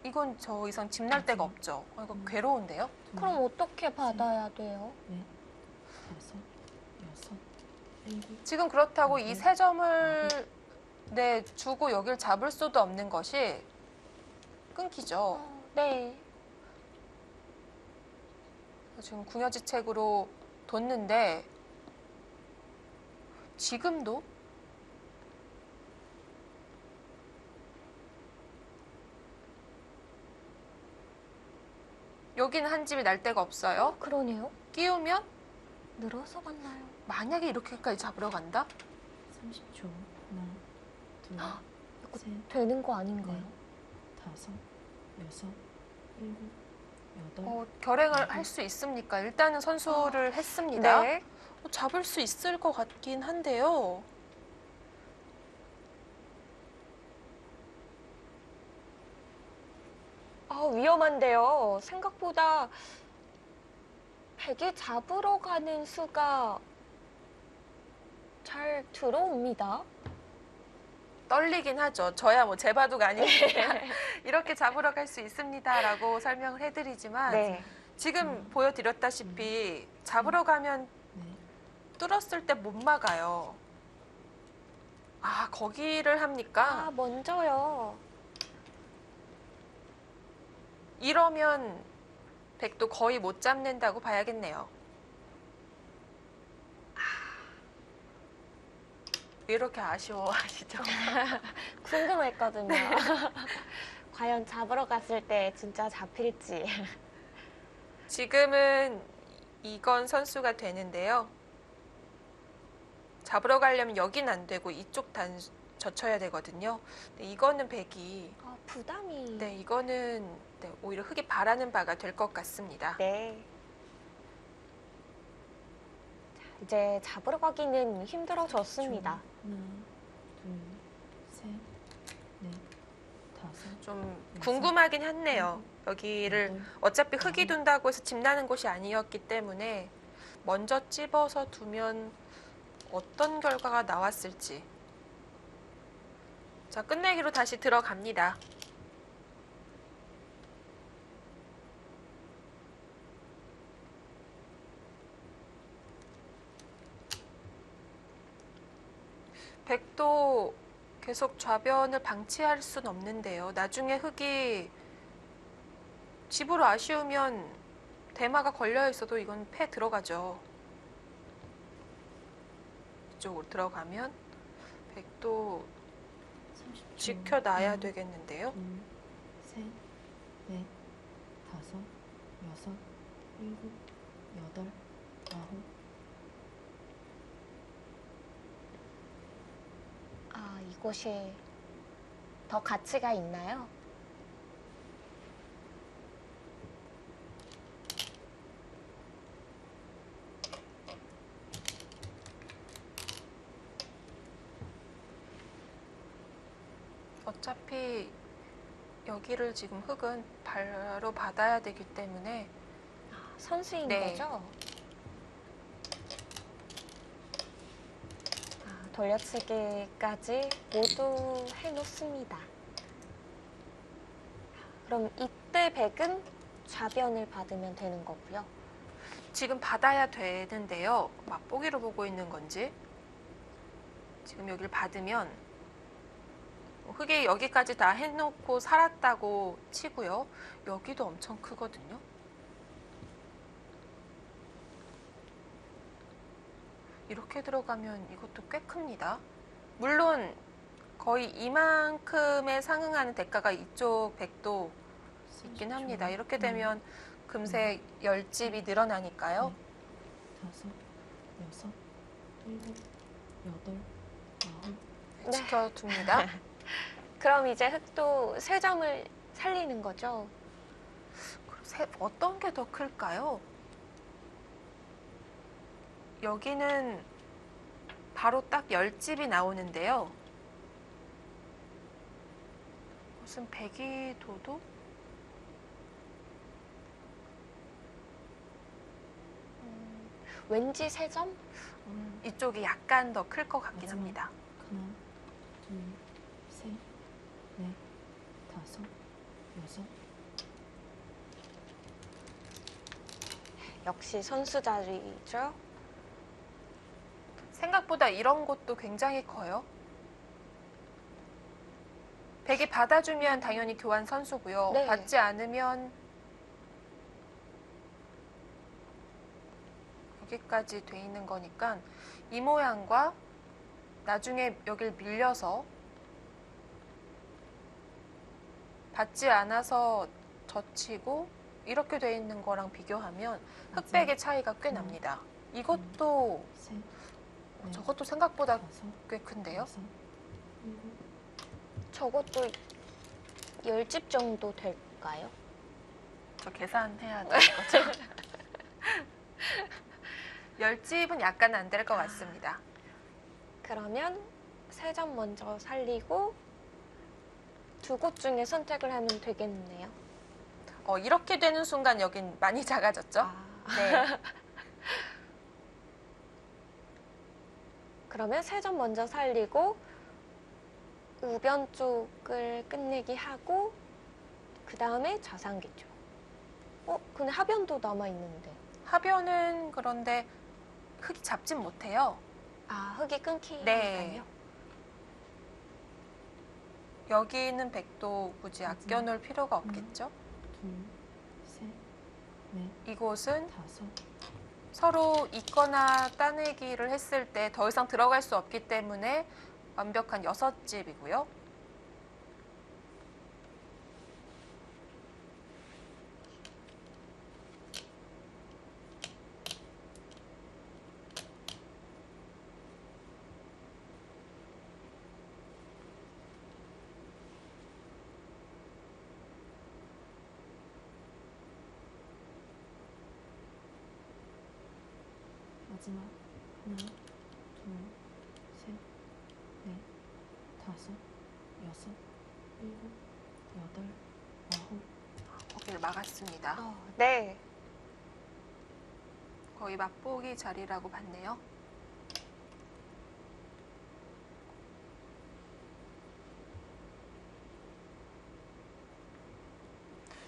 이건 저 이상 집 날 데가 없죠. 이거 괴로운데요. 그럼 어떻게 받아야 돼요? 넷, 다섯, 여섯, 일곱. 지금 그렇다고 이 세 점을 네 주고 여길 잡을 수도 없는 것이 끊기죠. 네. 지금 궁여지책으로 뒀는데 지금도 여기는 한 집이 날 데가 없어요. 그러네요. 끼우면 늘어서 갔나요? 만약에 이렇게까지 잡으러 간다? 30초. 하나, 둘, 셋, 되는 거 아닌가요? 넷, 다섯, 여섯, 일곱, 여덟. 결행을 할 수 있습니까? 일단은 선수를 했습니다. 네. 잡을 수 있을 것 같긴 한데요. 위험한데요. 생각보다 백이 잡으러 가는 수가 잘 들어옵니다. 떨리긴 하죠. 저야 뭐 제 바둑 아니니까 이렇게 잡으러 갈 수 있습니다라고 설명을 해드리지만 네. 지금 보여드렸다시피 잡으러 가면 넷, 뚫었을 때 못 막아요. 거기를 합니까? 먼저요. 이러면 백도 거의 못 잡는다고 봐야겠네요. 왜 이렇게 아쉬워하시죠? 궁금했거든요. 과연 잡으러 갔을 때 진짜 잡힐지. 지금은 이건 선수가 되는데요. 잡으러 가려면 여긴 안 되고 이쪽 단 젖혀야 되거든요. 근데 이거는 백이 부담이. 네, 이거는 네, 오히려 흙이 바라는 바가 될 것 같습니다. 네. 자, 이제 잡으러 가기는 힘들어졌습니다. 하나, 둘, 셋, 넷, 다섯. 좀 궁금하긴 했네요. 여기를 어차피 흙이 둔다고 해서 집 나는 곳이 아니었기 때문에 먼저 찝어서 두면 어떤 결과가 나왔을지. 자, 끝내기로 다시 들어갑니다. 백도 계속 좌변을 방치할 순 없는데요. 나중에 흙이 집으로 아쉬우면 대마가 걸려 있어도 이건 패 들어가죠. 이쪽으로 들어가면 백도 30초. 지켜놔야 하나, 되겠는데요. 둘, 셋, 넷, 다섯, 여섯, 일곱, 여덟, 아홉. 아, 이곳이 더 가치가 있나요? 어차피 여기를 지금 흙은 바로 받아야 되기 때문에 선수인 네. 거죠? 돌려치기까지 모두 해놓습니다. 그럼 이때 백은 좌변을 받으면 되는 거고요. 지금 받아야 되는데요. 맛보기로 보고 있는 건지 지금 여기를 받으면 흙이 여기까지 다 해놓고 살았다고 치고요. 여기도 엄청 크거든요. 이렇게 들어가면 이것도 꽤 큽니다. 물론 거의 이만큼에 상응하는 대가가 이쪽 백도 있긴 합니다. 이렇게 되면 금세 10집이 늘어나니까요. 다섯, 여섯, 일곱, 여덟, 아홉. 네. 지켜둡니다. 그럼 이제 흑도 3점을 살리는 거죠? 어떤 게 더 클까요? 여기는 바로 딱 10집이 나오는데요. 무슨 백이도도? 왠지 3점? 이쪽이 약간 더 클 것 같긴 마지막. 합니다. 하나, 둘, 셋, 넷, 다섯, 여섯. 역시 선수 자리죠? 생각보다 이런 곳도 굉장히 커요. 백이 받아주면 당연히 교환 선수고요. 네. 받지 않으면 여기까지 돼 있는 거니까 이 모양과 나중에 여길 밀려서 받지 않아서 젖히고 이렇게 돼 있는 거랑 비교하면 흑백의 차이가 꽤 납니다. 이것도 셋, 넷, 저것도 생각보다 다섯, 꽤 큰데요. 여섯, 일곱. 저것도 10집 정도 될까요? 저 계산해야 될 거죠. 10집은 약간 안 될 것 같습니다. 그러면 3점 먼저 살리고 2곳 중에 선택을 하면 되겠네요. 이렇게 되는 순간 여긴 많이 작아졌죠? 네. 그러면 3점 먼저 살리고 우변 쪽을 끝내기 하고 그 다음에 좌상기 쪽. 근데 하변도 남아있는데. 하변은 그런데 흙이 잡진 못해요. 흙이 끊기니까요? 네. 여기는 백도 굳이 아껴놓을 필요가 없겠죠? 둘, 셋, 넷, 이곳은 다섯, 서로 있거나 따내기를 했을 때 더 이상 들어갈 수 없기 때문에 완벽한 6집이고요. 마지막. 하나, 둘, 셋, 넷, 다섯, 여섯, 일곱, 여덟, 아홉. 거기를 막았습니다. 네. 거의 맛보기 자리라고 봤네요.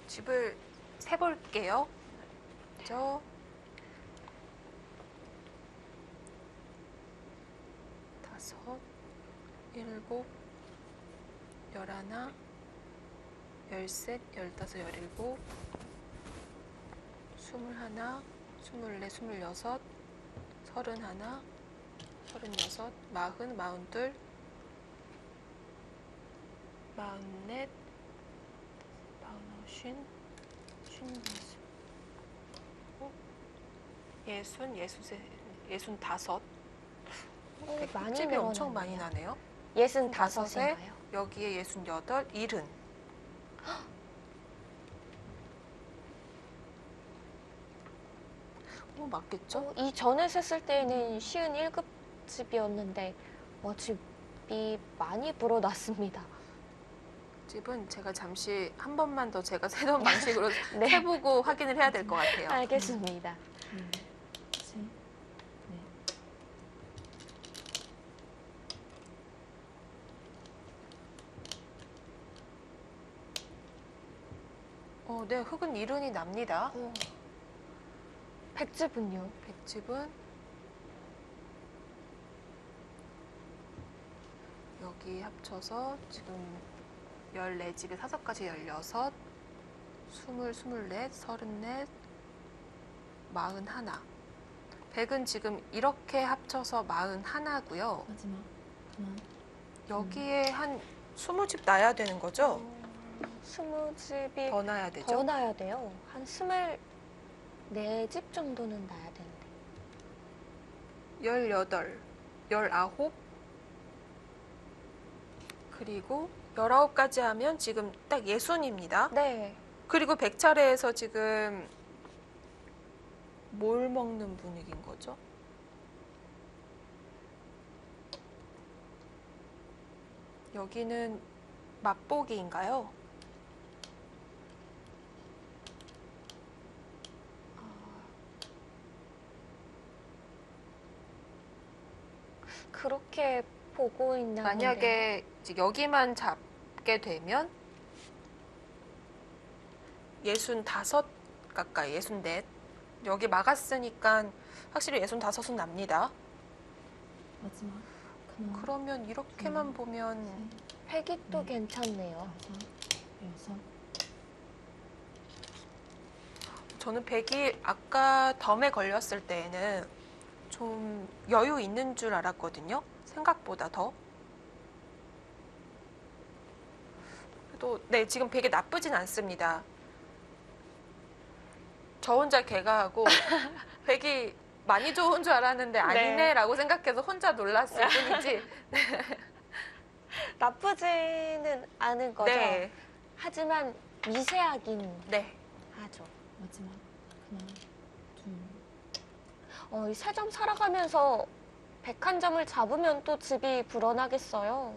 집을 세볼게요. 그죠? 다섯, 일곱, 열하나, 열셋, 열다섯, 열일곱, 스물하나, 스물네, 스물여섯, 서른하나, 서른여섯, 마흔, 마흔둘, 마흔넷, 마흔아홉, 쉰예순, 예순, 예순세, 예순다섯. 많이 집이 엄청 늘어났네요. 많이 나네요. 65인가요? 여기에 예순여덟, 일흔. 맞겠죠? 이 전에 셌을 때는 57급집이었는데 집이 많이 불어났습니다. 집은 제가 잠시 한 번만 더 제가 세던 방식으로 네. 세보고 확인을 해야 될 것 같아요. 알겠습니다. 둘, 셋, 넷. 네, 흙은 이른이 납니다. 백집은요? 백집은 여기 합쳐서 지금 14집에 5가지 16, 20, 24, 34, 41. 백은 지금 이렇게 합쳐서 41고요. 마지막 하나, 여기에 한 20집 나야 되는 거죠? 20집이 더 나야 되죠? 더 나야 돼요. 한 24집 정도는 나야 되는데. 18, 19, 그리고 19까지 하면 지금 딱 60입니다. 네. 그리고 100차례에서 지금 뭘 먹는 분위기인 거죠? 여기는 맛보기인가요? 그렇게 보고 있나 만약에 이제 여기만 잡게 되면 65 가까이, 64. 여기 막았으니까 확실히 65은 납니다. 마지막 하나, 그러면 이렇게만 보면 본데요. 팩이 또 괜찮네요. 다섯, 여섯. 저는 100이 아까 덤에 걸렸을 때에는 좀 여유 있는 줄 알았거든요. 생각보다 더. 그래도 네, 지금 100이 나쁘진 않습니다. 저 혼자 개가하고 100이 많이 좋은 줄 알았는데 아니네라고 생각해서 혼자 놀랐을 뿐이지. 나쁘지는 않은 거죠. 네. 하지만 미세하긴 네. 하죠. 마지막 하나, 둘. 이 3점 살아가면서 101점을 잡으면 또 집이 불어나겠어요.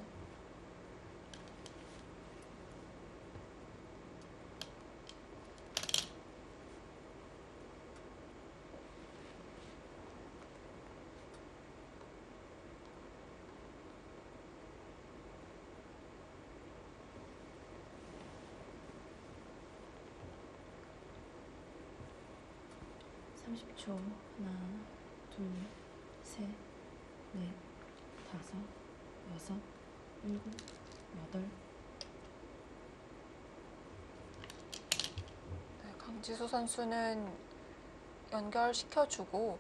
(30초) 하나, 둘, 셋, 넷, 다섯, 여섯, 일곱, 여덟. 네, 강지수 선수는 연결시켜주고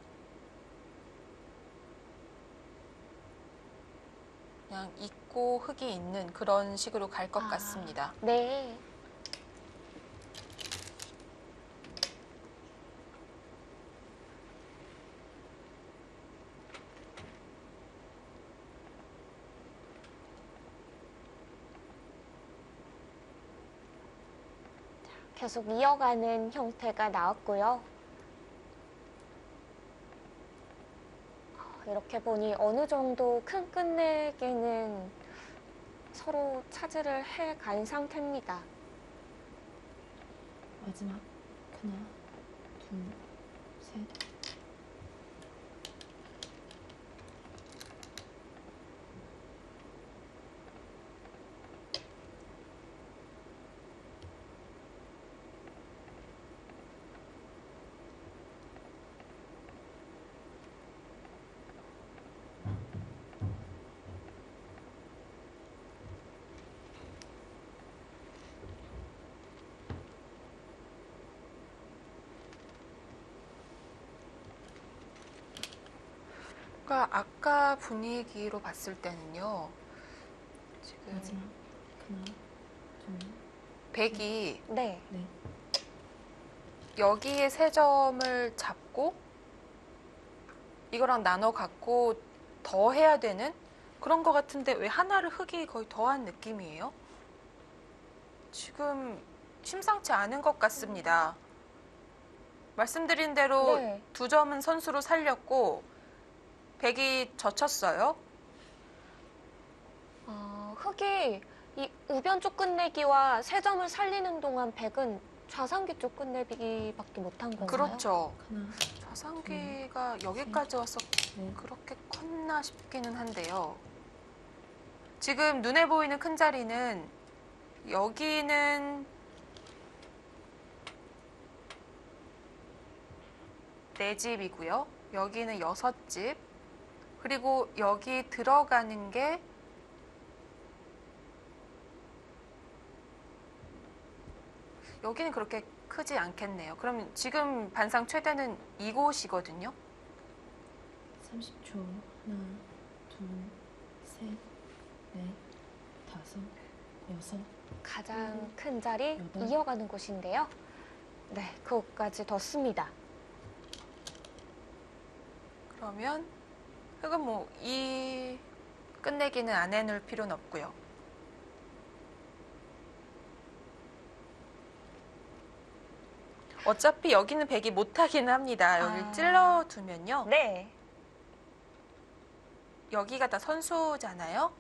그냥 있고 흙이 있는 그런 식으로 갈 것 같습니다. 네. 계속 이어가는 형태가 나왔고요. 이렇게 보니 어느 정도 큰 끝내기는 서로 차지를 해간 상태입니다. 마지막 하나, 둘, 셋. 그러니까 아까 분위기로 봤을 때는요. 지금 마지막 하나, 둘, 백이 네. 넷. 여기에 세 점을 잡고 이거랑 나눠 갖고 더 해야 되는 그런 것 같은데 왜 하나를 흙이 거의 더한 느낌이에요? 지금 심상치 않은 것 같습니다. 말씀드린 대로 네. 두 점은 선수로 살렸고 백이 젖혔어요. 흙이 이 우변 쪽 끝내기와 세 점을 살리는 동안 백은 좌상귀 쪽 끝내기밖에 못한 건가요? 그렇죠. 하나, 좌상귀가 여기까지 와서 넷. 그렇게 컸나 싶기는 한데요. 지금 눈에 보이는 큰 자리는 여기는 네 집이고요. 여기는 6집. 그리고 여기 들어가는 게 여기는 그렇게 크지 않겠네요. 그럼 지금 반상 최대는 이곳이거든요. 30초. 하나, 둘, 셋, 넷, 다섯, 여섯. 가장 큰 자리 여덟. 이어가는 곳인데요. 네, 그곳까지 뒀습니다. 그러면 흙은 뭐 이 끝내기는 안 해놓을 필요는 없고요. 어차피 여기는 백이 못하긴 합니다. 여기를 아. 찔러두면요. 네. 여기가 다 선수잖아요.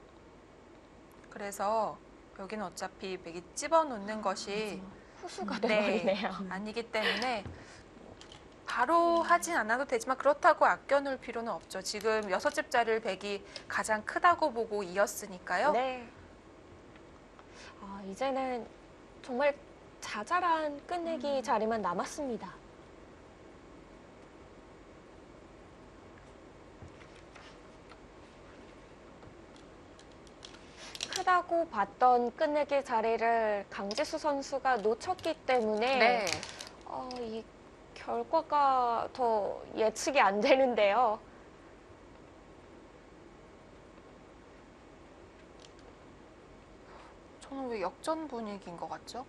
그래서 여기는 어차피 백이 집어놓는 것이 후수가 네. 돼버리네요. 아니기 때문에 바로 하진 않아도 되지만 그렇다고 아껴놓을 필요는 없죠. 지금 6집짜리를 백이 가장 크다고 보고 이었으니까요. 네. 이제는 정말 자잘한 끝내기 자리만 남았습니다. 크다고 봤던 끝내기 자리를 강지수 선수가 놓쳤기 때문에 네. 이 결과가 더 예측이 안 되는데요. 저는 왜 역전 분위기인 것 같죠?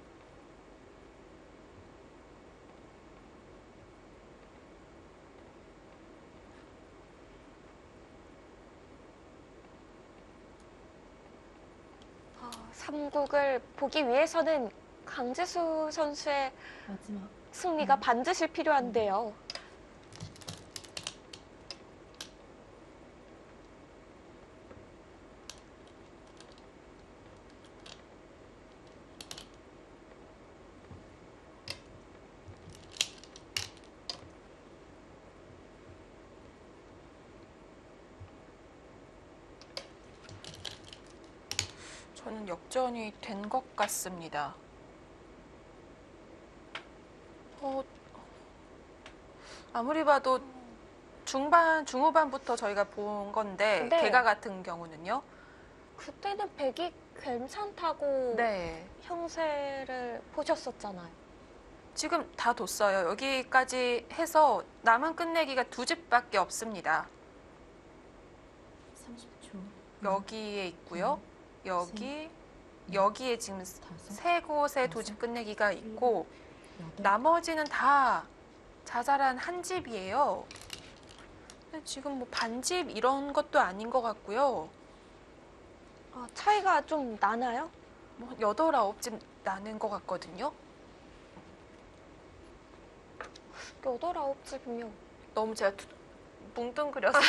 삼국을 보기 위해서는 강지수 선수의 마지막. 승리가 반드시 필요한데요. 저는 역전이 된 것 같습니다. 아무리 봐도 중후반부터 저희가 본 건데 네. 개가 같은 경우는요. 그때는 백이 괜찮다고 네. 형세를 보셨었잖아요. 지금 다 뒀어요. 여기까지 해서 남은 끝내기가 2집밖에 없습니다. 30초. 여기에 있고요. 여기, 넷, 여기에 지금 다섯, 3곳에 2집 끝내기가 있고 여덟. 나머지는 다 자잘한 한 집이에요. 근데 지금 뭐 반집 이런 것도 아닌 것 같고요. 차이가 좀 나나요? 뭐 8, 9집 나는 것 같거든요. 8, 9집이면 너무 제가 뭉뚱그려서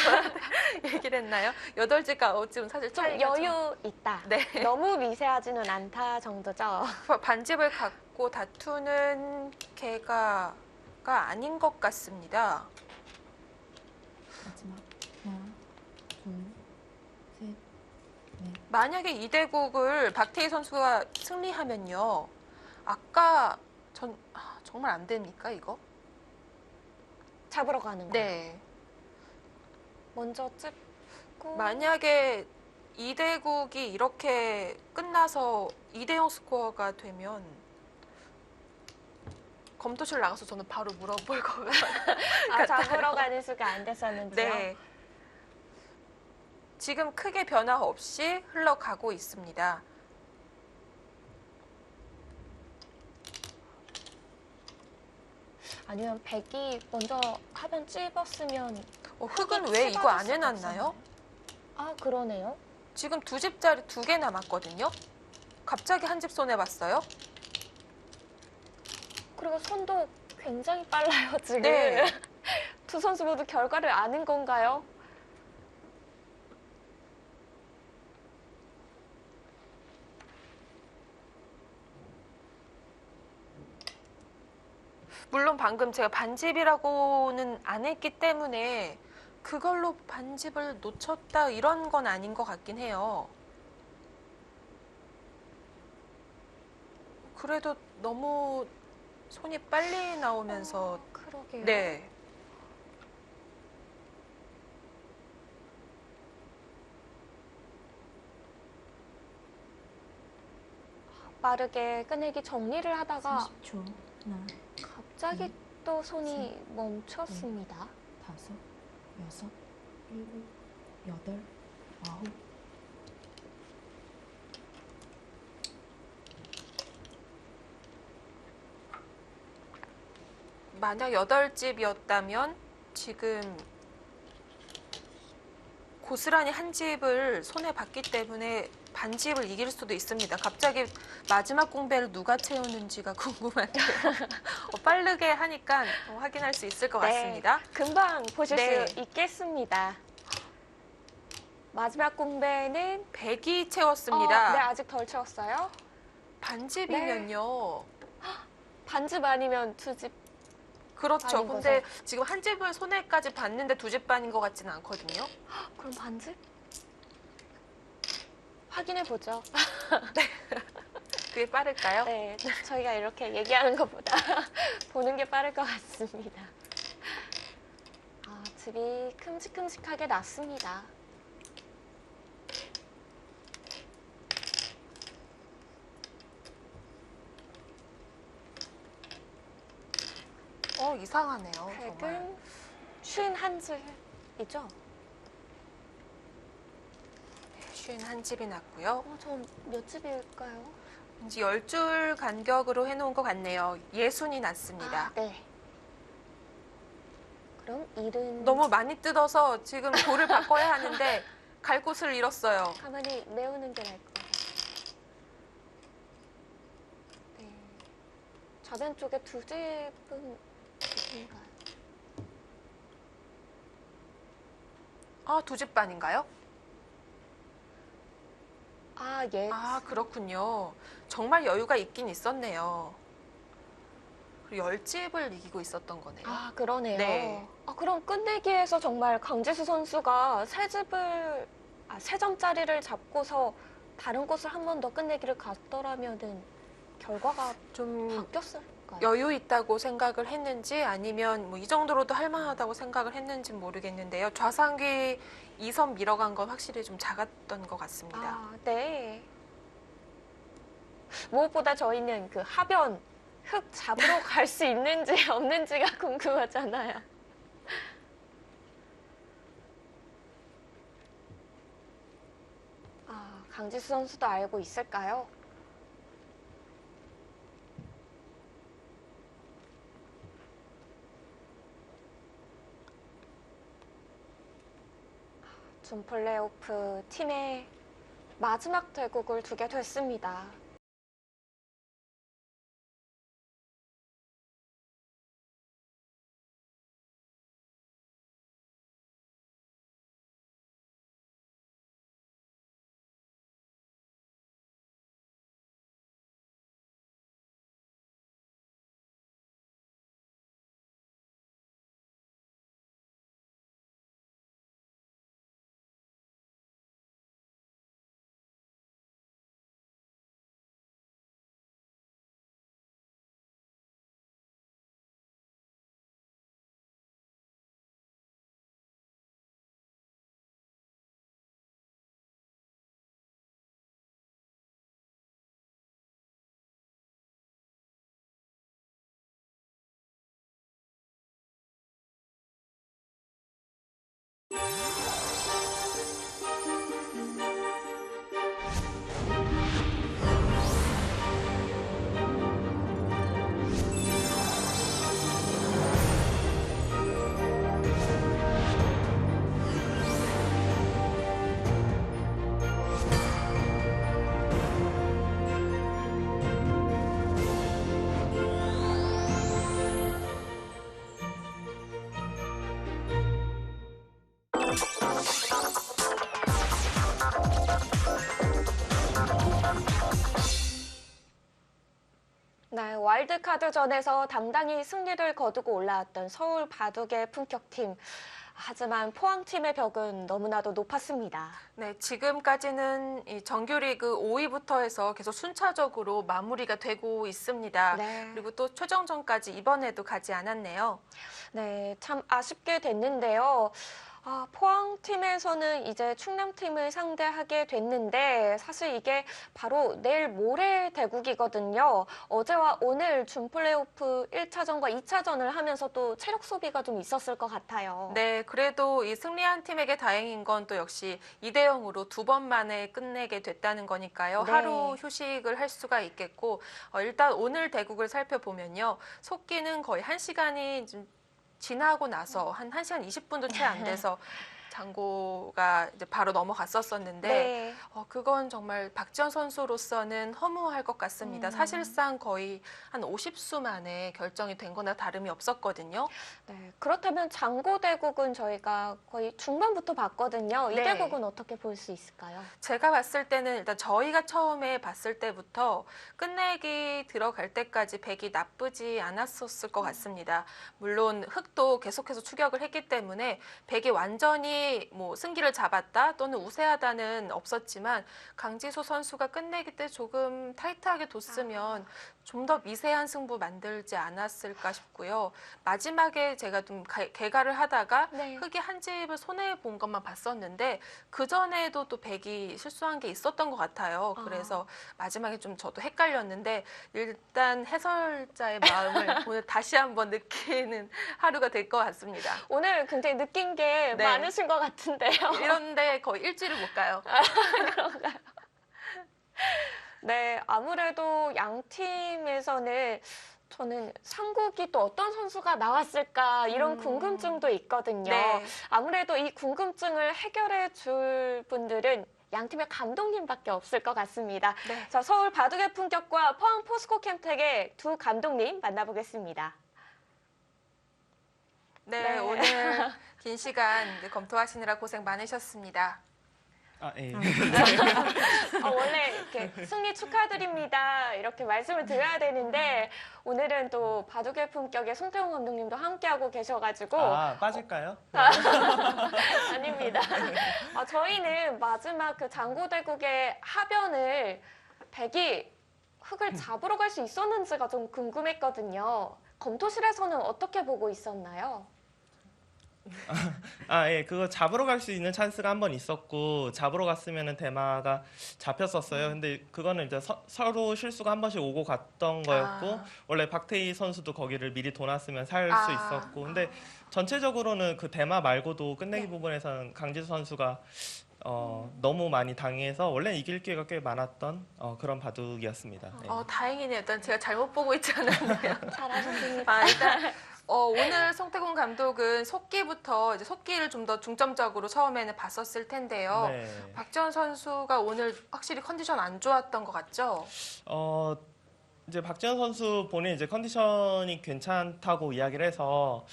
얘기를 했나요? 8집과 9집은 사실 좀 차이가 여유 있다. 네. 너무 미세하지는 않다 정도죠. 반집을 갖고 다투는 개가 아닌 것 같습니다. 마지막. 하나, 둘, 셋, 넷. 만약에 이대국을 박태희 선수가 승리하면요. 아까 정말 안 됩니까 이거? 잡으러 가는 거예요. 네. 먼저 찝고 만약에 이대국이 이렇게 끝나서 2대0 스코어가 되면 검토실 나가서 저는 바로 물어볼 거예요. 잡으러 가는 수가 안 됐었는지요. 네. 지금 크게 변화 없이 흘러가고 있습니다. 아니면 백이 먼저 하변 찝었으면 흙은 왜 이거 안 해놨나요? 아, 그러네요. 지금 2집짜리 2개 남았거든요. 갑자기 한 집 손해봤어요. 그리고 손도 굉장히 빨라요, 지금. 네. 두 선수 모두 결과를 아는 건가요? 물론 방금 제가 반집이라고는 안 했기 때문에 그걸로 반집을 놓쳤다 이런 건 아닌 것 같긴 해요. 그래도 너무 손이 빨리 나오면서 그러게요. 네. 빠르게 끝내기 정리를 하다가 30초. 하나, 갑자기 또 손이 멈췄습니다. 5, 6, 7, 8, 9. 만약 8집이었다면 지금 고스란히 한 집을 손에 봤기 때문에 반집을 이길 수도 있습니다. 갑자기 마지막 공배를 누가 채우는지가 궁금한데요. 빠르게 하니까 확인할 수 있을 것 네. 같습니다. 금방 보실 네. 수 있겠습니다. 마지막 공배는 100이 채웠습니다. 네, 아직 덜 채웠어요. 반집이면요. 반집 아니면 두 집. 그렇죠. 아닌 근데 지금 한 집을 손에까지 봤는데 2집 반인 것 같지는 않거든요. 그럼 반집? 확인해 보죠. 그게 빠를까요? 네, 저희가 이렇게 얘기하는 것보다 보는 게 빠를 것 같습니다. 아, 집이 큼직큼직하게 났습니다. 이상하네요. 정말. 백은 51집이죠? 51집이 났고요. 전 몇 집일까요? 이제 10줄 간격으로 해놓은 것 같네요. 60이 났습니다. 아, 네. 그럼 일은 너무 많이 뜯어서 지금 돌을 바꿔야 하는데 갈 곳을 잃었어요. 가만히 메우는 게 나을 것 같아요. 네. 좌변 쪽에 두 집은 어딘가요? 2집 반인가요? 아, 예. 그렇군요. 정말 여유가 있긴 있었네요. 그리고 10집을 이기고 있었던 거네요. 아, 그러네요. 네. 그럼 끝내기에서 정말 강지수 선수가 세 점짜리를 잡고서 다른 곳을 한 번 더 끝내기를 갔더라면은 결과가 좀 바뀌었을까요? 여유 있다고 생각을 했는지 아니면 이 정도로도 할만하다고 생각을 했는지 모르겠는데요. 좌상귀 2선 밀어간 건 확실히 좀 작았던 것 같습니다. 아, 네. 무엇보다 저희는 그 하변 흙 잡으러 갈 수 있는지 없는지가 궁금하잖아요. 강지수 선수도 알고 있을까요? 준 플레이오프 팀의 마지막 대국을 두게 됐습니다. 와일드카드전에서 당당히 승리를 거두고 올라왔던 서울 바둑의 품격팀. 하지만 포항팀의 벽은 너무나도 높았습니다. 네, 지금까지는 이 정규리그 5위부터 해서 계속 순차적으로 마무리가 되고 있습니다. 네. 그리고 또 최종전까지 이번에도 가지 않았네요. 네, 참 아쉽게 됐는데요. 포항팀에서는 이제 충남팀을 상대하게 됐는데 사실 이게 바로 내일 모레 대국이거든요. 어제와 오늘 준 플레이오프 1차전과 2차전을 하면서 또 체력 소비가 좀 있었을 것 같아요. 네, 그래도 이 승리한 팀에게 다행인 건 또 역시 2대 0으로 2번 만에 끝내게 됐다는 거니까요. 네. 하루 휴식을 할 수가 있겠고 일단 오늘 대국을 살펴보면요. 속기는 거의 1시간이 좀 지나고 나서 한 1시간 20분도 채 안 돼서 장고가 이제 바로 넘어갔었었는데 네. 그건 정말 박지원 선수로서는 허무할 것 같습니다. 사실상 거의 한 50수 만에 결정이 된 거나 다름이 없었거든요. 네, 그렇다면 장고 대국은 저희가 거의 중반부터 봤거든요. 이 네. 대국은 어떻게 볼 수 있을까요? 제가 봤을 때는 일단 저희가 처음에 봤을 때부터 끝내기 들어갈 때까지 백이 나쁘지 않았었을 것 같습니다. 물론 흑도 계속해서 추격을 했기 때문에 백이 완전히 뭐 승기를 잡았다 또는 우세하다는 없었지만 강지수 선수가 끝내기 때 조금 타이트하게 뒀으면 좀 더 미세한 승부 만들지 않았을까 싶고요. 마지막에 제가 좀 개가를 하다가 네. 흑이 한 집을 손해 본 것만 봤었는데 그 전에도 또 백이 실수한 게 있었던 것 같아요. 그래서 마지막에 좀 저도 헷갈렸는데 일단 해설자의 마음을 오늘 다시 한번 느끼는 하루가 될 것 같습니다. 오늘 굉장히 느낀 게 네. 많으신 것 같은데요. 이런데 거의 일주일을 못 가요. 네, 아무래도 양 팀에서는 저는 삼국이 또 어떤 선수가 나왔을까 이런 궁금증도 있거든요. 네. 아무래도 이 궁금증을 해결해 줄 분들은 양 팀의 감독님밖에 없을 것 같습니다. 네. 자, 서울 바둑의 품격과 포항 포스코 캠텍의 두 감독님 만나보겠습니다. 네, 네. 오늘 긴 시간 이제 검토하시느라 고생 많으셨습니다. 예. 원래 이렇게 승리 축하드립니다. 이렇게 말씀을 드려야 되는데 오늘은 또 바둑의 품격의 송태훈 감독님도 함께하고 계셔가지고 빠질까요? 아닙니다. 저희는 마지막 그 장고대국의 하변을 백이 흑을 잡으러 갈 수 있었는지가 좀 궁금했거든요. 검토실에서는 어떻게 보고 있었나요? 예, 그거 잡으러 갈 수 있는 찬스가 한 번 있었고 잡으러 갔으면은 대마가 잡혔었어요. 근데 그거는 이제 서로 실수가 한 번씩 오고 갔던 거였고 원래 박태희 선수도 거기를 미리 도놨으면 살 수 있었고 근데 전체적으로는 그 대마 말고도 끝내기 부분에서는 강지수 선수가 너무 많이 당해서 원래 이길 기회가 꽤 많았던 그런 바둑이었습니다. 네. 다행이네요. 일단 제가 잘못 보고 있지 않았네요. 잘하셨습니다. 일단 오늘 송태곤 감독은 속기부터 이제 속기를 좀 더 중점적으로 처음에는 봤었을 텐데요. 네. 박지원 선수가 오늘 확실히 컨디션 안 좋았던 것 같죠? 이제 박지원 선수 본인 이제 컨디션이 괜찮다고 이야기를 해서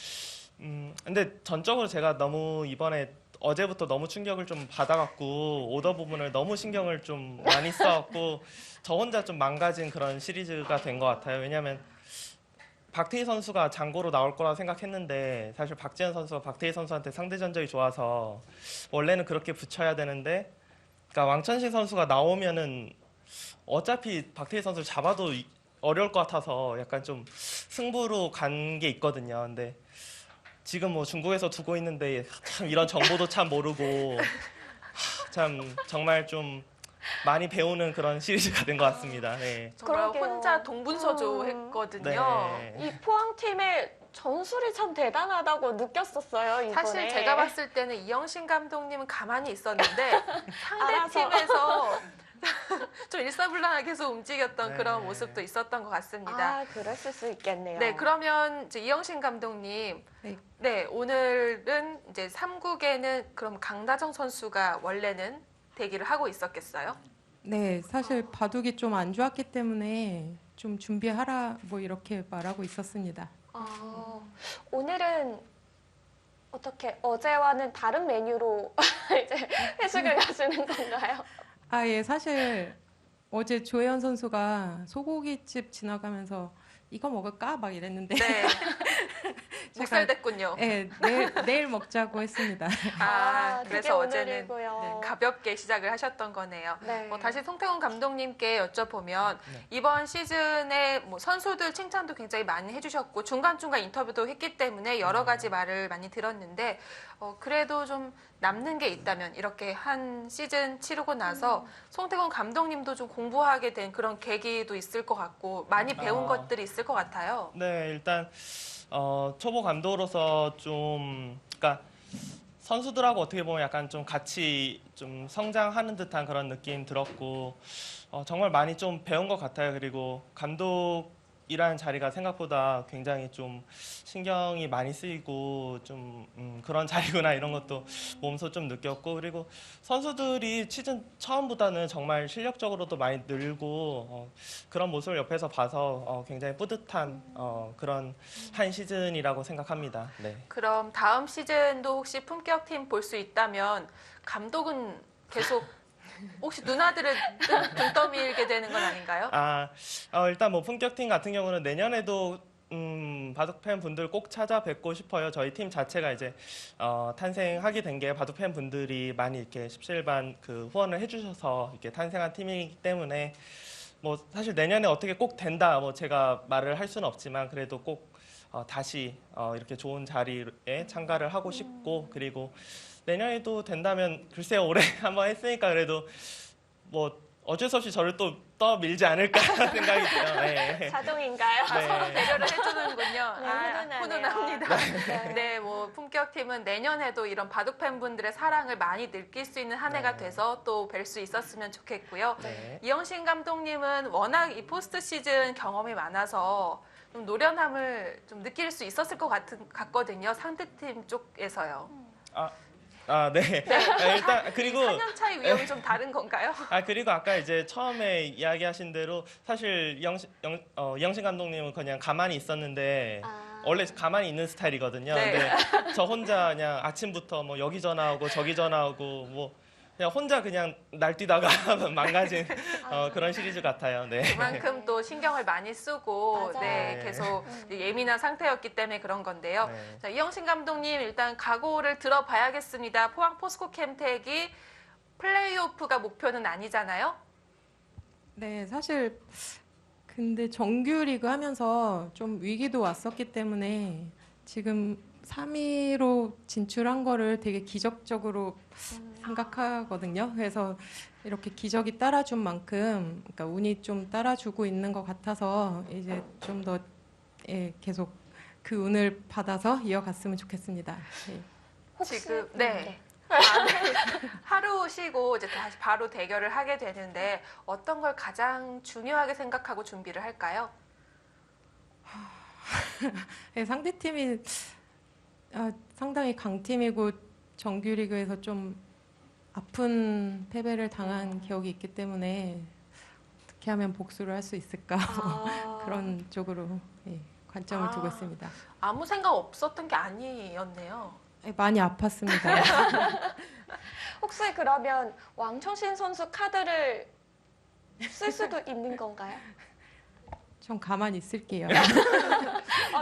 근데 전적으로 제가 너무 이번에 어제부터 너무 충격을 좀 받아갖고 오더 부분을 너무 신경을 좀 많이 써갖고 저 혼자 좀 망가진 그런 시리즈가 된 것 같아요. 왜냐하면 박태희 선수가 장고로 나올 거라 생각했는데 사실 박지현 선수가 박태희 선수한테 상대 전적이 좋아서 원래는 그렇게 붙여야 되는데 그러니까 왕천식 선수가 나오면은 어차피 박태희 선수를 잡아도 어려울 것 같아서 약간 좀 승부로 간 게 있거든요. 근데 지금 뭐 중국에서 두고 있는데 참 이런 정보도 참 모르고 참 정말 좀 많이 배우는 그런 시리즈가 된 것 같습니다. 네. 정말 그러게요. 혼자 동분서주했거든요. 네. 이 포항팀의 전술이 참 대단하다고 느꼈었어요, 이번에. 사실 제가 봤을 때는 이영신 감독님은 가만히 있었는데 알아서. 상대팀에서 좀 일사불란하게 계속 움직였던 네. 그런 모습도 있었던 것 같습니다. 그랬을 수 있겠네요. 네, 그러면 이제 이영신 감독님, 네. 오늘은 이제 3국에는 그럼 강다정 선수가 원래는 대기를 하고 있었겠어요? 네, 사실 바둑이 좀 안 좋았기 때문에 좀 준비하라 뭐 이렇게 말하고 있었습니다. 오늘은 어떻게 어제와는 다른 메뉴로 이제 회식을 가시는 건가요? 예, 사실 어제 조혜연 선수가 소고기집 지나가면서 이거 먹을까? 막 이랬는데 네. 묵살됐군요. 네, 내일 먹자고 했습니다. 그게 그래서 어제는 오늘이고요. 가볍게 시작을 하셨던 거네요. 네. 다시 송태곤 감독님께 여쭤보면 네. 이번 시즌에 뭐 선수들 칭찬도 굉장히 많이 해주셨고 중간중간 인터뷰도 했기 때문에 여러 가지 말을 많이 들었는데 그래도 좀 남는 게 있다면 이렇게 한 시즌 치르고 나서 송태곤 감독님도 좀 공부하게 된 그런 계기도 있을 것 같고 많이 배운 것들이 있을 것 같아요. 네, 일단 초보 감독으로서 좀 그러니까 선수들하고 어떻게 보면 약간 좀 같이 좀 성장하는 듯한 그런 느낌 들었고 정말 많이 좀 배운 것 같아요. 그리고 감독이라는 자리가 생각보다 굉장히 좀 신경이 많이 쓰이고 좀 그런 자리구나 이런 것도 몸소 좀 느꼈고 그리고 선수들이 시즌 처음보다는 정말 실력적으로도 많이 늘고 그런 모습을 옆에서 봐서 굉장히 뿌듯한 그런 한 시즌이라고 생각합니다. 네. 그럼 다음 시즌도 혹시 품격팀 볼 수 있다면 감독은 계속 혹시 누나들을 등 떠밀게 되는 건 아닌가요? 일단 뭐 품격팀 같은 경우는 내년에도 바둑 팬 분들 꼭 찾아뵙고 싶어요. 저희 팀 자체가 이제 탄생하게 된 게 바둑 팬 분들이 많이 이렇게 십시일반 그 후원을 해주셔서 이렇게 탄생한 팀이기 때문에 뭐 사실 내년에 어떻게 꼭 된다 뭐 제가 말을 할 수는 없지만 그래도 꼭 다시 이렇게 좋은 자리에 참가를 하고 싶고 그리고 내년에도 된다면 글쎄요 올해 한번 했으니까 그래도 뭐 어쩔 수 없이 저를 또 떠밀지 않을까 생각이 들어요. 네. 자동인가요? 서로 네. 배려를 해주는군요. 네, 훈훈합니다. 네. 네, 뭐 품격팀은 내년에도 이런 바둑 팬분들의 사랑을 많이 느낄 수 있는 한 해가 네. 돼서 또 뵐 수 있었으면 좋겠고요. 네. 이영신 감독님은 워낙 이 포스트 시즌 경험이 많아서 좀 노련함을 좀 느낄 수 있었을 것 같거든요. 상대팀 쪽에서요. 네. 일단 그리고 4년 차이 위험이 좀 다른 건가요? 그리고 아까 이제 처음에 이야기하신 대로 사실 이영신 감독님은 그냥 가만히 있었는데 원래 가만히 있는 스타일이거든요. 네. 근데 저 혼자 그냥 아침부터 뭐 여기 전화하고 저기 전화하고 뭐 그냥 혼자 그냥 날뛰다가 망가진 그런 시리즈 같아요. 네. 그만큼 또 신경을 많이 쓰고 맞아요. 네, 계속 예민한 상태였기 때문에 그런 건데요. 네. 자, 이영신 감독님 일단 각오를 들어봐야겠습니다. 포항 포스코 캠텍이 플레이오프가 목표는 아니잖아요. 네, 사실 근데 정규리그 하면서 좀 위기도 왔었기 때문에 지금 3위로 진출한 거를 되게 기적적으로 생각하거든요. 그래서 이렇게 기적이 따라준 만큼, 그러니까 운이 좀 따라주고 있는 것 같아서 이제 좀 더 계속 그 운을 받아서 이어갔으면 좋겠습니다. 네. 혹시 지금 네. 하루 쉬고 이제 다시 바로 대결을 하게 되는데 어떤 걸 가장 중요하게 생각하고 준비를 할까요? 네, 상대팀이 상당히 강팀이고 정규리그에서 좀 아픈 패배를 당한 기억이 있기 때문에 어떻게 하면 복수를 할 수 있을까 그런 쪽으로 관점을 두고 있습니다. 아무 생각 없었던 게 아니었네요. 많이 아팠습니다. 혹시 그러면 왕청신 선수 카드를 쓸 수도 있는 건가요? 좀 가만히 있을게요.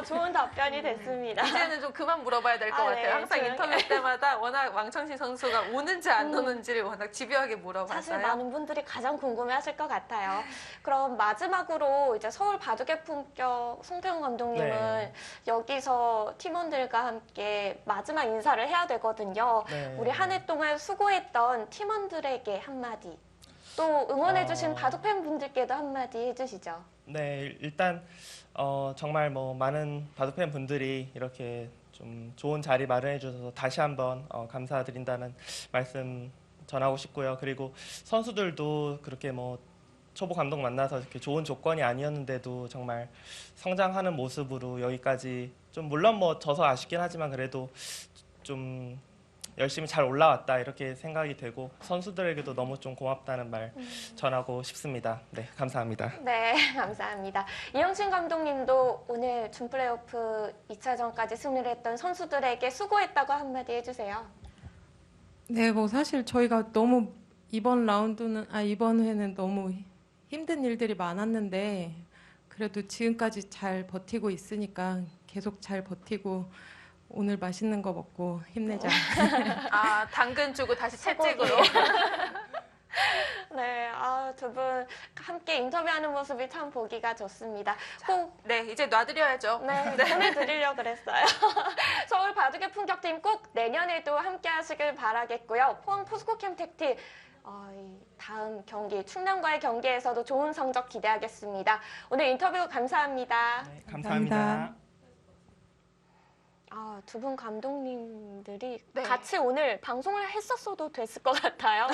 좋은 답변이 됐습니다. 이제는 좀 그만 물어봐야 될 것 네, 같아요. 항상 조용히. 인터뷰 때마다 워낙 왕청신 선수가 오는지 안 오는지를 워낙 집요하게 물어봐서요. 사실 많은 분들이 가장 궁금해하실 것 같아요. 그럼 마지막으로 이제 서울 바둑의 품격 송태곤 감독님은 네. 여기서 팀원들과 함께 마지막 인사를 해야 되거든요. 네. 우리 한 해 동안 수고했던 팀원들에게 한마디, 또 응원해주신 바둑 팬분들께도 한마디 해주시죠. 네, 일단 정말 뭐 많은 바둑 팬 분들이 이렇게 좀 좋은 자리 마련해 주셔서 다시 한번 감사드린다는 말씀 전하고 싶고요. 그리고 선수들도 그렇게 뭐 초보 감독 만나서 이렇게 좋은 조건이 아니었는데도 정말 성장하는 모습으로 여기까지 좀 물론 뭐 져서 아쉽긴 하지만 그래도 좀 열심히 잘 올라왔다 이렇게 생각이 되고 선수들에게도 너무 좀 고맙다는 말 전하고 싶습니다. 네, 감사합니다. 네, 감사합니다. 이영신 감독님도 오늘 준 플레이오프 2차전까지 승리를 했던 선수들에게 수고했다고 한마디 해주세요. 네, 뭐 사실 저희가 너무 이번 회는 너무 힘든 일들이 많았는데 그래도 지금까지 잘 버티고 있으니까 계속 잘 버티고 오늘 맛있는 거 먹고 힘내자. 아, 당근 주고 다시 채찍으로. 네, 두 분 함께 인터뷰하는 모습이 참 보기가 좋습니다. 꼭 네, 이제 놔드려야죠. 네, 보내드리려고 그랬어요. 서울 바둑의 풍격팀 꼭 내년에도 함께 하시길 바라겠고요. 포항 포스코 캠텍팀 이 다음 경기, 충남과의 경기에서도 좋은 성적 기대하겠습니다. 오늘 인터뷰 감사합니다. 네, 감사합니다. 감사합니다. 두 분 감독님들이 네. 같이 오늘 방송을 했었어도 됐을 것 같아요.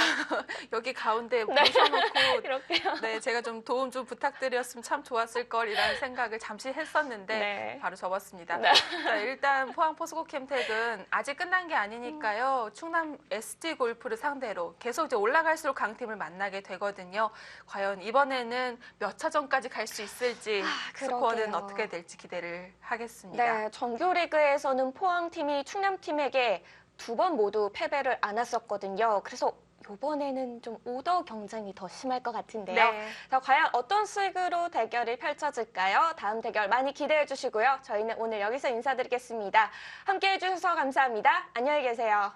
여기 가운데 네. 모셔놓고 이렇게요. 네, 제가 좀 도움 좀 부탁드렸으면 참 좋았을 걸이라는 생각을 잠시 했었는데 네. 바로 접었습니다. 네. 자, 일단 포항 포스코 캠텍은 아직 끝난 게 아니니까요. 충남 ST 골프를 상대로 계속 이제 올라갈수록 강팀을 만나게 되거든요. 과연 이번에는 몇 차전까지 갈 수 있을지 스코어는 그러게요. 어떻게 될지 기대를 하겠습니다. 네, 정규리그에서는 포항팀이 충남팀에게 2번 모두 패배를 안았었거든요. 그래서 이번에는 좀 오더 경쟁이 더 심할 것 같은데요. 네. 자, 과연 어떤 식으로 대결이 펼쳐질까요? 다음 대결 많이 기대해 주시고요. 저희는 오늘 여기서 인사드리겠습니다. 함께해 주셔서 감사합니다. 안녕히 계세요.